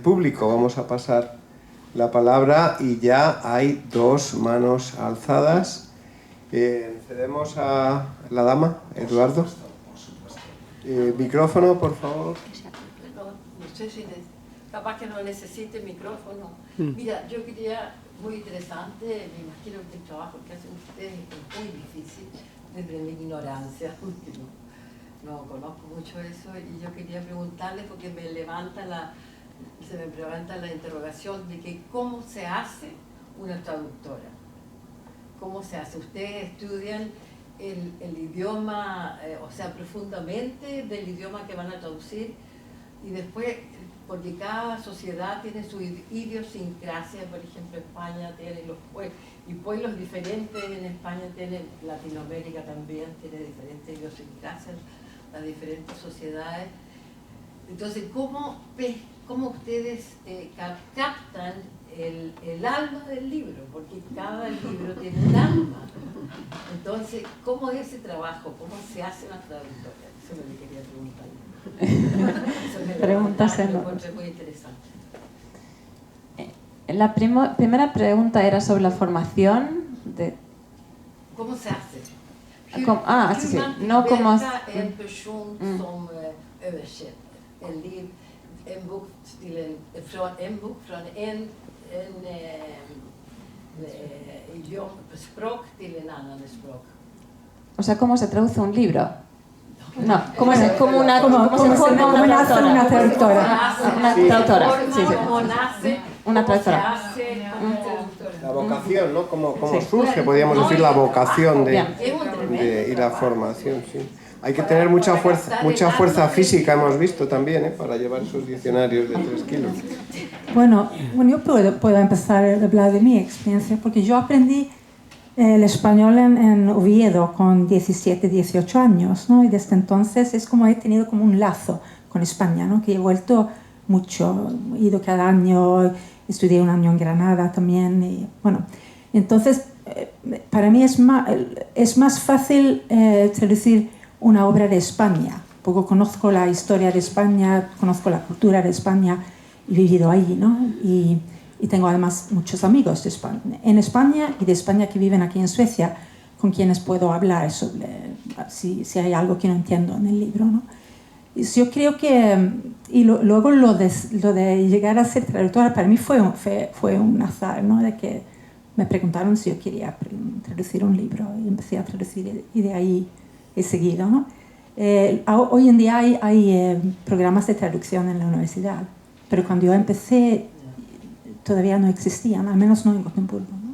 público. Vamos a pasar la palabra y ya hay 2 manos alzadas. Cedemos a la dama, Eduardo. Micrófono, por favor. No sé si capaz que no necesite micrófono. Mira, yo quería, muy interesante, me imagino que el trabajo que hacen ustedes es muy difícil desde mi ignorancia, porque no conozco mucho eso, y yo quería preguntarles porque se me levanta la interrogación de que cómo se hace una traductora. ¿Cómo se hace? Ustedes estudian el idioma, o sea, profundamente del idioma que van a traducir, y después, porque cada sociedad tiene su idiosincrasia. Por ejemplo, España tiene y pueblos diferentes en España, tienen Latinoamérica también, tiene diferentes idiosincrasias, las diferentes sociedades. Entonces, ¿cómo ustedes captan el alma del libro? Porque cada libro tiene un alma. Entonces, ¿cómo es ese trabajo? ¿Cómo se hace una traductora? Eso es lo que quería preguntar. Preguntas me encontré muy interesante. La primera pregunta era sobre la formación de... ¿Cómo se hace? Sí. No como... En person som översätter en bok från en språk till en annan språk. O sea, ¿cómo se traduce un libro? No, ¿cómo Bueno, se forma una traductora? Una traductora, sí. ¿Cómo nace? Una traductora. La vocación, ¿no? ¿Cómo surge, podríamos decir, la vocación y la formación, sí. Hay que tener mucha fuerza física, hemos visto también, para llevar esos diccionarios de 3 kilos. Bueno, yo puedo empezar a hablar de mi experiencia, porque yo aprendí el español en Oviedo con 17, 18 años, ¿no? Y desde entonces es como he tenido como un lazo con España, ¿no? Que he vuelto mucho, he ido cada año, estudié un año en Granada también, y bueno, entonces para mí es más fácil traducir una obra de España, porque conozco la historia de España, conozco la cultura de España, he vivido ahí, ¿no? Y tengo además muchos amigos de España, en España y de España que viven aquí en Suecia, con quienes puedo hablar sobre si hay algo que no entiendo en el libro, ¿no? Y yo creo que, luego lo de llegar a ser traductora para mí fue un azar, ¿no? De que me preguntaron si yo quería traducir un libro y empecé a traducir y de ahí he seguido, ¿no? Hoy en día hay programas de traducción en la universidad, pero cuando yo empecé todavía no existían, al menos no en Gotemburgo, ¿no?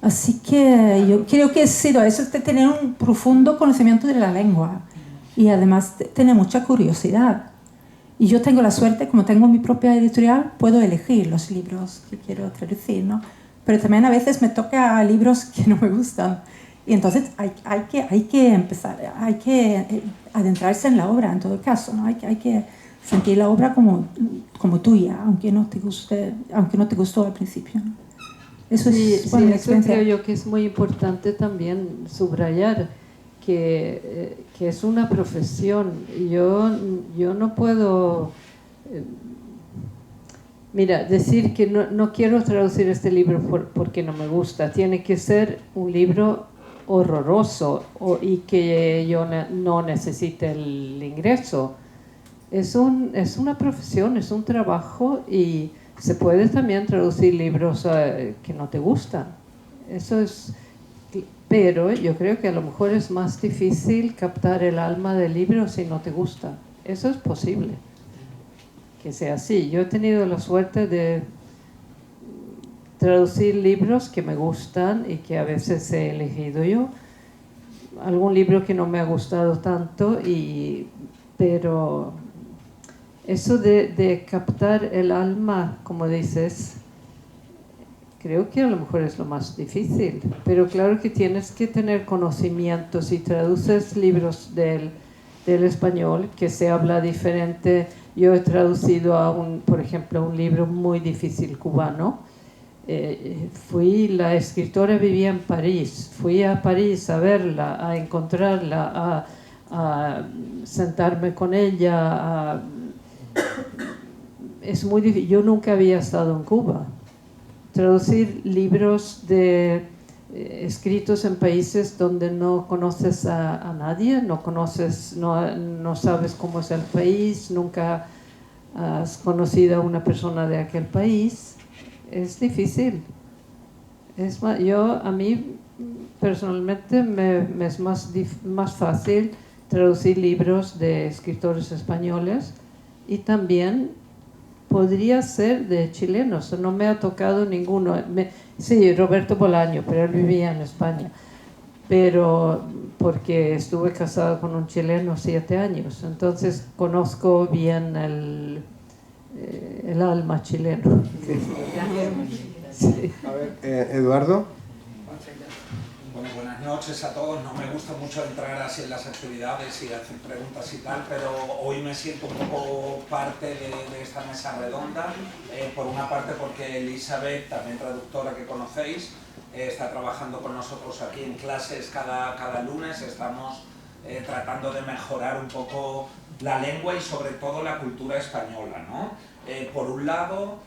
Así que yo creo que ha sido eso, de tener un profundo conocimiento de la lengua y además tener mucha curiosidad. Y yo tengo la suerte, como tengo mi propia editorial, puedo elegir los libros que quiero traducir, ¿no? Pero también a veces me toca libros que no me gustan. Y entonces hay que empezar, hay que adentrarse en la obra en todo caso, ¿no? Hay que sentir la obra como tuya, aunque no te gustó al principio, ¿no? Eso es sí, mi eso creo yo que es muy importante también subrayar que es una profesión. Yo no puedo decir que no quiero traducir este libro porque no me gusta. Tiene que ser un libro horroroso y que yo no necesite el ingreso. Es una profesión, es un trabajo y se puede también traducir libros que no te gustan. Eso es, pero yo creo que a lo mejor es más difícil captar el alma del libro si no te gusta. Eso es posible que sea así. Yo he tenido la suerte de traducir libros que me gustan y que a veces he elegido yo. Algún libro que no me ha gustado tanto, pero eso de captar el alma, como dices, creo que a lo mejor es lo más difícil. Pero claro que tienes que tener conocimiento. Si traduces libros del español, que se habla diferente. Yo he traducido por ejemplo, un libro muy difícil cubano. La escritora vivía en París. Fui a París a verla, a encontrarla, a sentarme con ella. Es muy difícil. Yo nunca había estado en Cuba. Traducir libros escritos en países donde no conoces a nadie, no sabes cómo es el país, nunca has conocido a una persona de aquel país, es difícil. A mí personalmente me es más fácil traducir libros de escritores españoles y también podría ser de chilenos. No me ha tocado ninguno. Sí, Roberto Bolaño, pero él vivía en España. Pero porque estuve casado con un chileno 7 años, entonces conozco bien el alma chileno. Sí. A ver, Eduardo. Bueno, buenas noches a todos. No me gusta mucho entrar así en las actividades y hacer preguntas y tal, pero hoy me siento un poco parte de esta mesa redonda. Por una parte porque Elizabeth, también traductora que conocéis, está trabajando con nosotros aquí en clases cada lunes. Estamos tratando de mejorar un poco la lengua y sobre todo la cultura española, ¿no? Por un lado,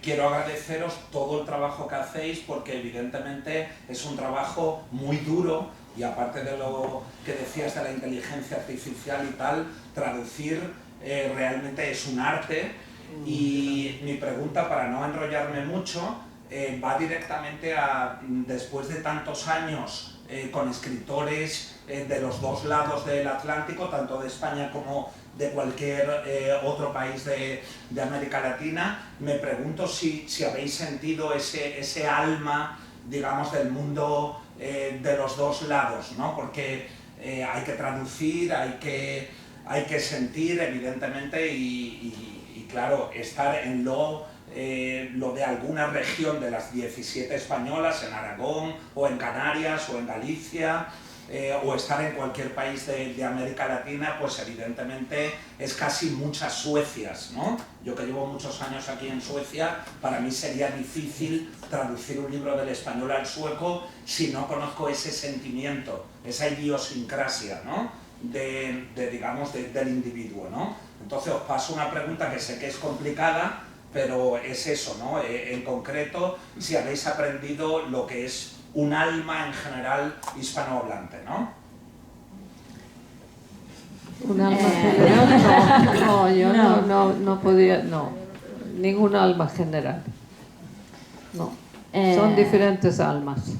quiero agradeceros todo el trabajo que hacéis porque evidentemente es un trabajo muy duro y aparte de lo que decías de la inteligencia artificial y tal, traducir realmente es un arte. Y mi pregunta, para no enrollarme mucho, va directamente a, después de tantos años con escritores de los dos lados del Atlántico, tanto de España como de cualquier otro país de América Latina, me pregunto si habéis sentido ese alma, digamos, del mundo de los dos lados, ¿no? Porque hay que traducir, hay que sentir, evidentemente, y claro, estar en lo de alguna región de las 17 españolas, en Aragón, o en Canarias, o en Galicia, o estar en cualquier país de América Latina, pues evidentemente es casi muchas Suecias, ¿no? Yo que llevo muchos años aquí en Suecia, para mí sería difícil traducir un libro del español al sueco si no conozco ese sentimiento, esa idiosincrasia, ¿no? Digamos, del individuo, ¿no? Entonces os paso una pregunta que sé que es complicada, pero es eso, ¿no? En concreto, si habéis aprendido lo que es un alma en general hispanohablante, ¿no? ¿Un alma general? No, yo no podía, no. Ningún alma general. No. Son diferentes almas.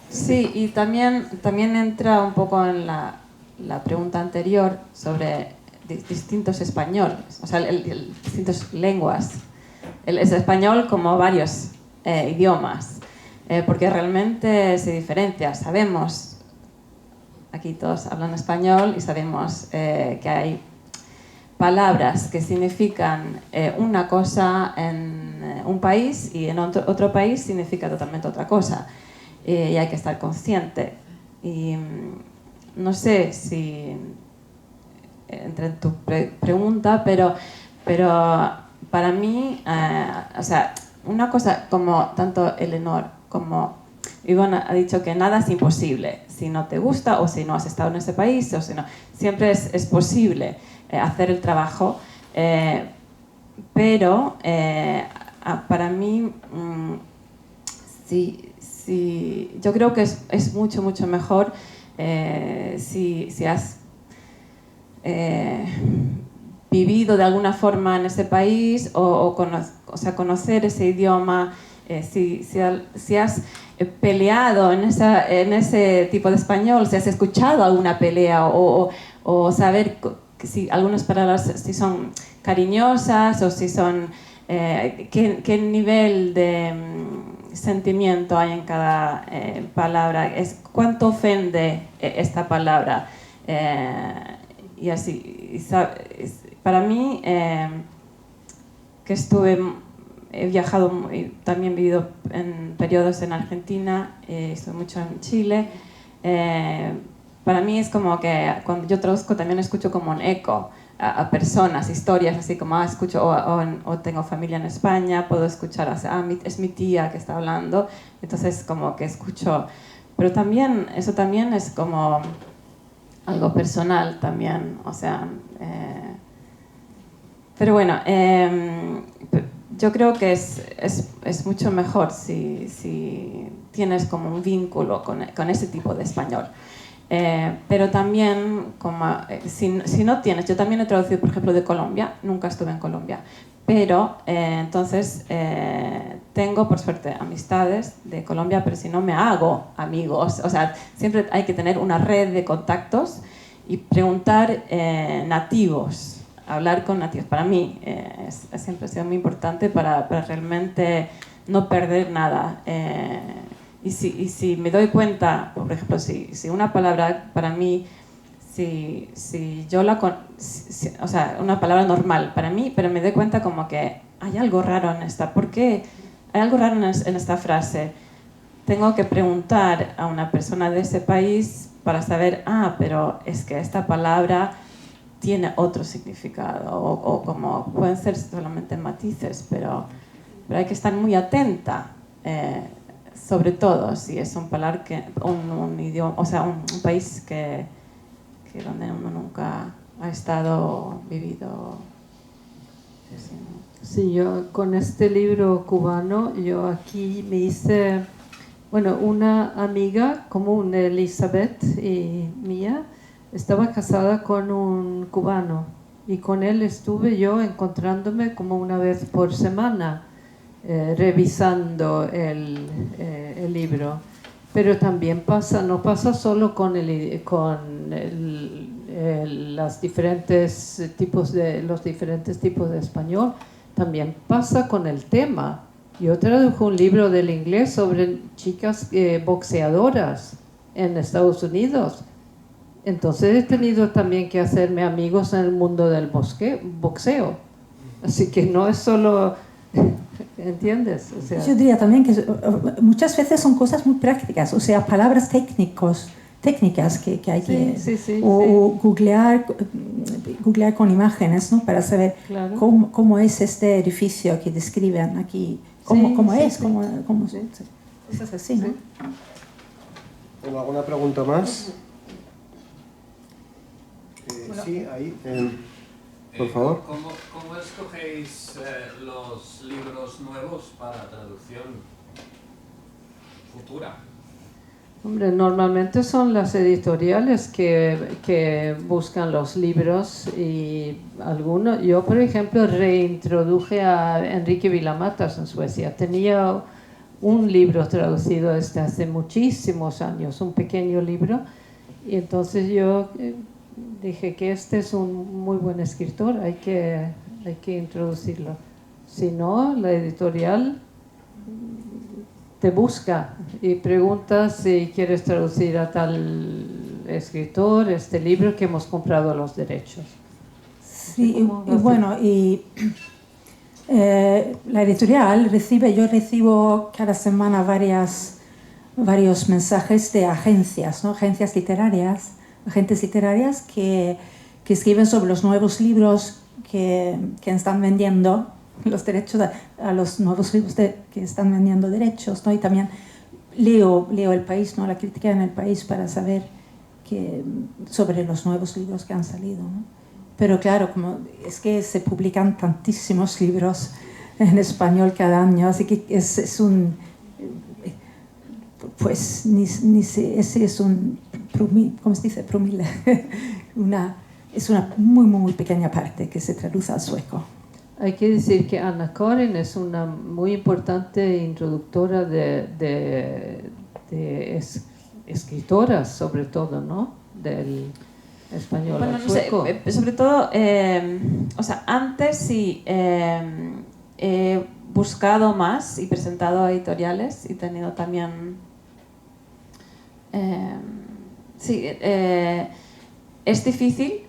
Sí, y también entra un poco en la pregunta anterior sobre distintos españoles, o sea, distintas lenguas. Es español como varios idiomas, porque realmente se diferencia. Sabemos, aquí todos hablan español y sabemos que hay palabras que significan una cosa en un país y en otro país significa totalmente otra cosa. Y hay que estar consciente. Y no sé si entre en tu pregunta, pero para mí, o sea, una cosa como tanto Eleanor como Ivonne ha dicho que nada es imposible. Si no te gusta o si no has estado en ese país, o si no, siempre es posible hacer el trabajo, pero para mí sí, yo creo que es mucho mejor si has vivido de alguna forma en ese país o sea, conocer ese idioma, si has peleado en ese tipo de español, si has escuchado alguna pelea o saber si algunas palabras si son cariñosas o si son qué nivel de sentimiento hay en cada palabra, cuánto ofende esta palabra, y así para mí que he viajado y también vivido en periodos en Argentina, estuve mucho en Chile, para mí es como que cuando yo traduzco también escucho como un eco a personas, historias, así como escucho o tengo familia en España, puedo escuchar, es mi tía que está hablando, entonces como que escucho, pero también eso también es como algo personal también, o sea, pero bueno, yo creo que es mucho mejor si tienes como un vínculo con ese tipo de español. Pero también, si no tienes, yo también he traducido, por ejemplo, de Colombia, nunca estuve en Colombia, pero entonces tengo, por suerte, amistades de Colombia, pero si no me hago amigos, o sea, siempre hay que tener una red de contactos y preguntar nativos, hablar con nativos. Para mí siempre ha sido muy importante para realmente no perder nada. Y si me doy cuenta, por ejemplo, si una palabra para mí, si yo o sea, una palabra normal para mí, pero me doy cuenta como que hay algo raro en esta, ¿por qué? Hay algo raro en esta frase. Tengo que preguntar a una persona de ese país para saber, pero es que esta palabra tiene otro significado, o como pueden ser solamente matices, pero hay que estar muy atenta. Sobre todo si es un palabra un idioma, o sea, un país que donde uno nunca ha estado o vivido. Sí, yo con este libro cubano, yo aquí me hice, bueno, una amiga común, Elizabeth y mía, estaba casada con un cubano y con él estuve yo encontrándome como una vez por semana. Revisando el libro, pero también no pasa solo con los diferentes tipos de español, también pasa con el tema. Yo traduje un libro del inglés sobre chicas boxeadoras en Estados Unidos, entonces he tenido también que hacerme amigos en el mundo del boxeo, así que no es solo ¿entiendes? O sea, yo diría también que muchas veces son cosas muy prácticas, o sea, palabras técnicas que hay que googlear con imágenes, ¿no? Para saber cómo es este edificio que describen aquí, cómo es. Cosas así, ¿no? Bueno, ¿alguna pregunta más? Sí, ahí. Por favor. ¿Cómo escogéis los libros nuevos para traducción futura? Hombre, normalmente son las editoriales que buscan los libros y algunos. Yo, por ejemplo, reintroduje a Enrique Villamatas en Suecia. Tenía un libro traducido desde hace muchísimos años, un pequeño libro, y entonces yo dije que este es un muy buen escritor, hay que introducirlo. Si no, la editorial te busca y pregunta si quieres traducir a tal escritor este libro que hemos comprado los derechos. Sí, y bueno, la editorial yo recibo cada semana varios mensajes de agencias, ¿no? Agentes literarias que escriben sobre los nuevos libros que están vendiendo los derechos a los nuevos libros que están vendiendo derechos, ¿no? Y también leo El País, ¿no? La crítica en El País para saber sobre los nuevos libros que han salido, ¿no? Pero claro, es que se publican tantísimos libros en español cada año, así que es un... Pues ese es un... ¿Cómo se dice? Promille. Es una muy, muy pequeña parte que se traduce al sueco. Hay que decir que Anna-Karin es una muy importante introductora de escritoras, sobre todo, ¿no? Del español al sueco. No sé, sobre todo, o sea, antes sí he buscado más y presentado editoriales y tenido también... es difícil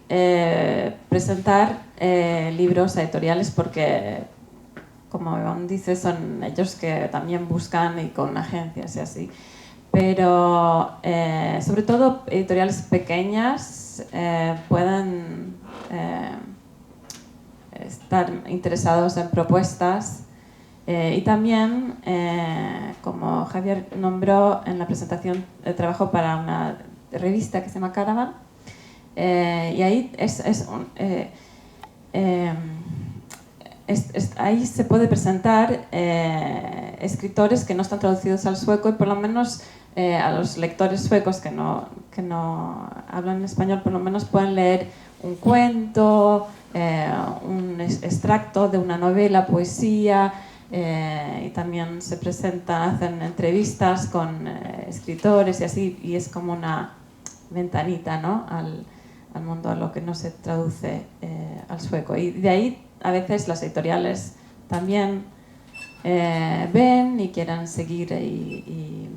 presentar libros a editoriales porque, como Iván dice, son ellos que también buscan y con agencias y así. Pero sobre todo editoriales pequeñas pueden estar interesados en propuestas y también, como Javier nombró en la presentación, trabajo para una revista que se llama Caravan. Y ahí ahí se puede presentar escritores que no están traducidos al sueco y por lo menos a los lectores suecos que no hablan español por lo menos pueden leer un cuento, un extracto de una novela, poesía, y también se presentan, hacen entrevistas con escritores y así, y es como una ventanita, ¿no? al mundo a lo que no se traduce al sueco. Y de ahí a veces las editoriales también ven y quieran seguir y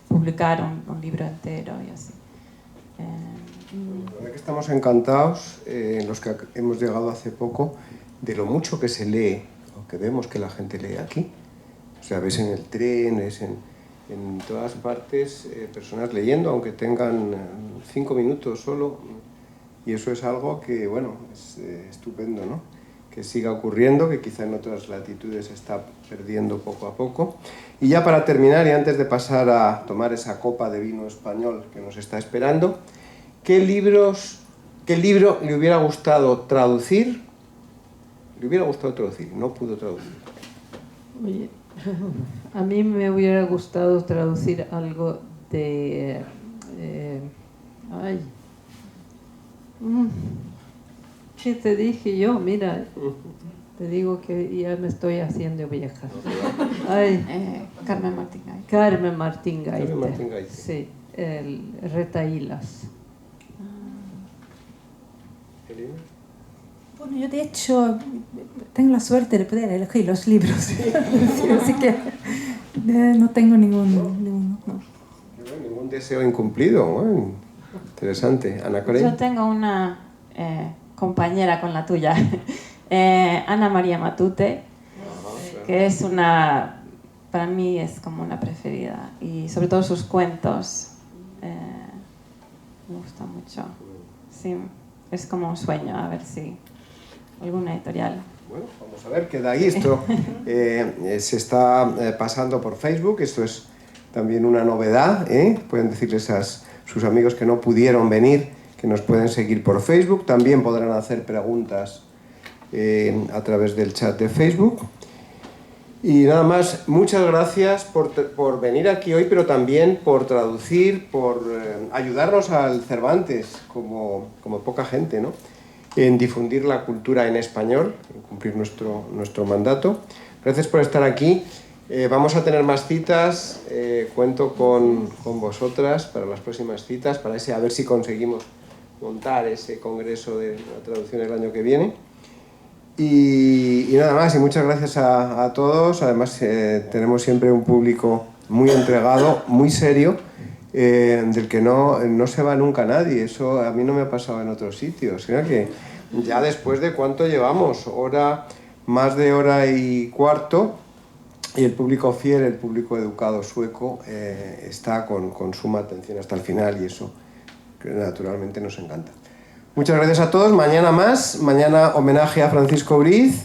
publicar un libro entero y así. La verdad que estamos encantados, los que hemos llegado hace poco, de lo mucho que se lee, o que vemos que la gente lee aquí. O sea, ves en el tren, ves en todas partes personas leyendo, aunque tengan 5 minutos solo. Y eso es algo que, bueno, es estupendo, ¿no? Que siga ocurriendo, que quizá en otras latitudes se está perdiendo poco a poco. Y ya para terminar, y antes de pasar a tomar esa copa de vino español que nos está esperando, ¿qué libro le hubiera gustado traducir? Le hubiera gustado traducir, no pudo traducir. Oye, a mí me hubiera gustado traducir algo de... ¿Qué te dije yo? Mira, te digo que ya me estoy haciendo vieja. Carmen Martín Gaite. Carmen Martín Gaite. Carmen Martín Gaite. Sí, el Retahilas. ¿Elena? Bueno, yo de hecho tengo la suerte de poder elegir los libros, así que no tengo ningún deseo incumplido. Bueno, interesante. Anna-Karin. Yo tengo una compañera con la tuya, Ana María Matute, que es para mí es como una preferida, y sobre todo sus cuentos me gustan mucho. Sí, es como un sueño, a ver si alguna editorial. Bueno, vamos a ver, queda ahí. Esto se está pasando por Facebook, esto es también una novedad, pueden decirles a sus amigos que no pudieron venir, que nos pueden seguir por Facebook, también podrán hacer preguntas a través del chat de Facebook. Y nada más, muchas gracias por venir aquí hoy, pero también por traducir, por ayudarnos al Cervantes, como poca gente, ¿no?, en difundir la cultura en español, en cumplir nuestro mandato. Gracias por estar aquí. Vamos a tener más citas, cuento con vosotras para las próximas citas, para a ver si conseguimos montar ese congreso de la traducción el año que viene. Y nada más, y muchas gracias a todos. Además, tenemos siempre un público muy entregado, muy serio, del que no se va nunca nadie. Eso a mí no me ha pasado en otros sitios. Creo que ya después de cuánto llevamos, más de hora y cuarto, y el público fiel, el público educado sueco, está con suma atención hasta el final, y eso que naturalmente nos encanta. Muchas gracias a todos. Mañana más, mañana homenaje a Francisco Briz.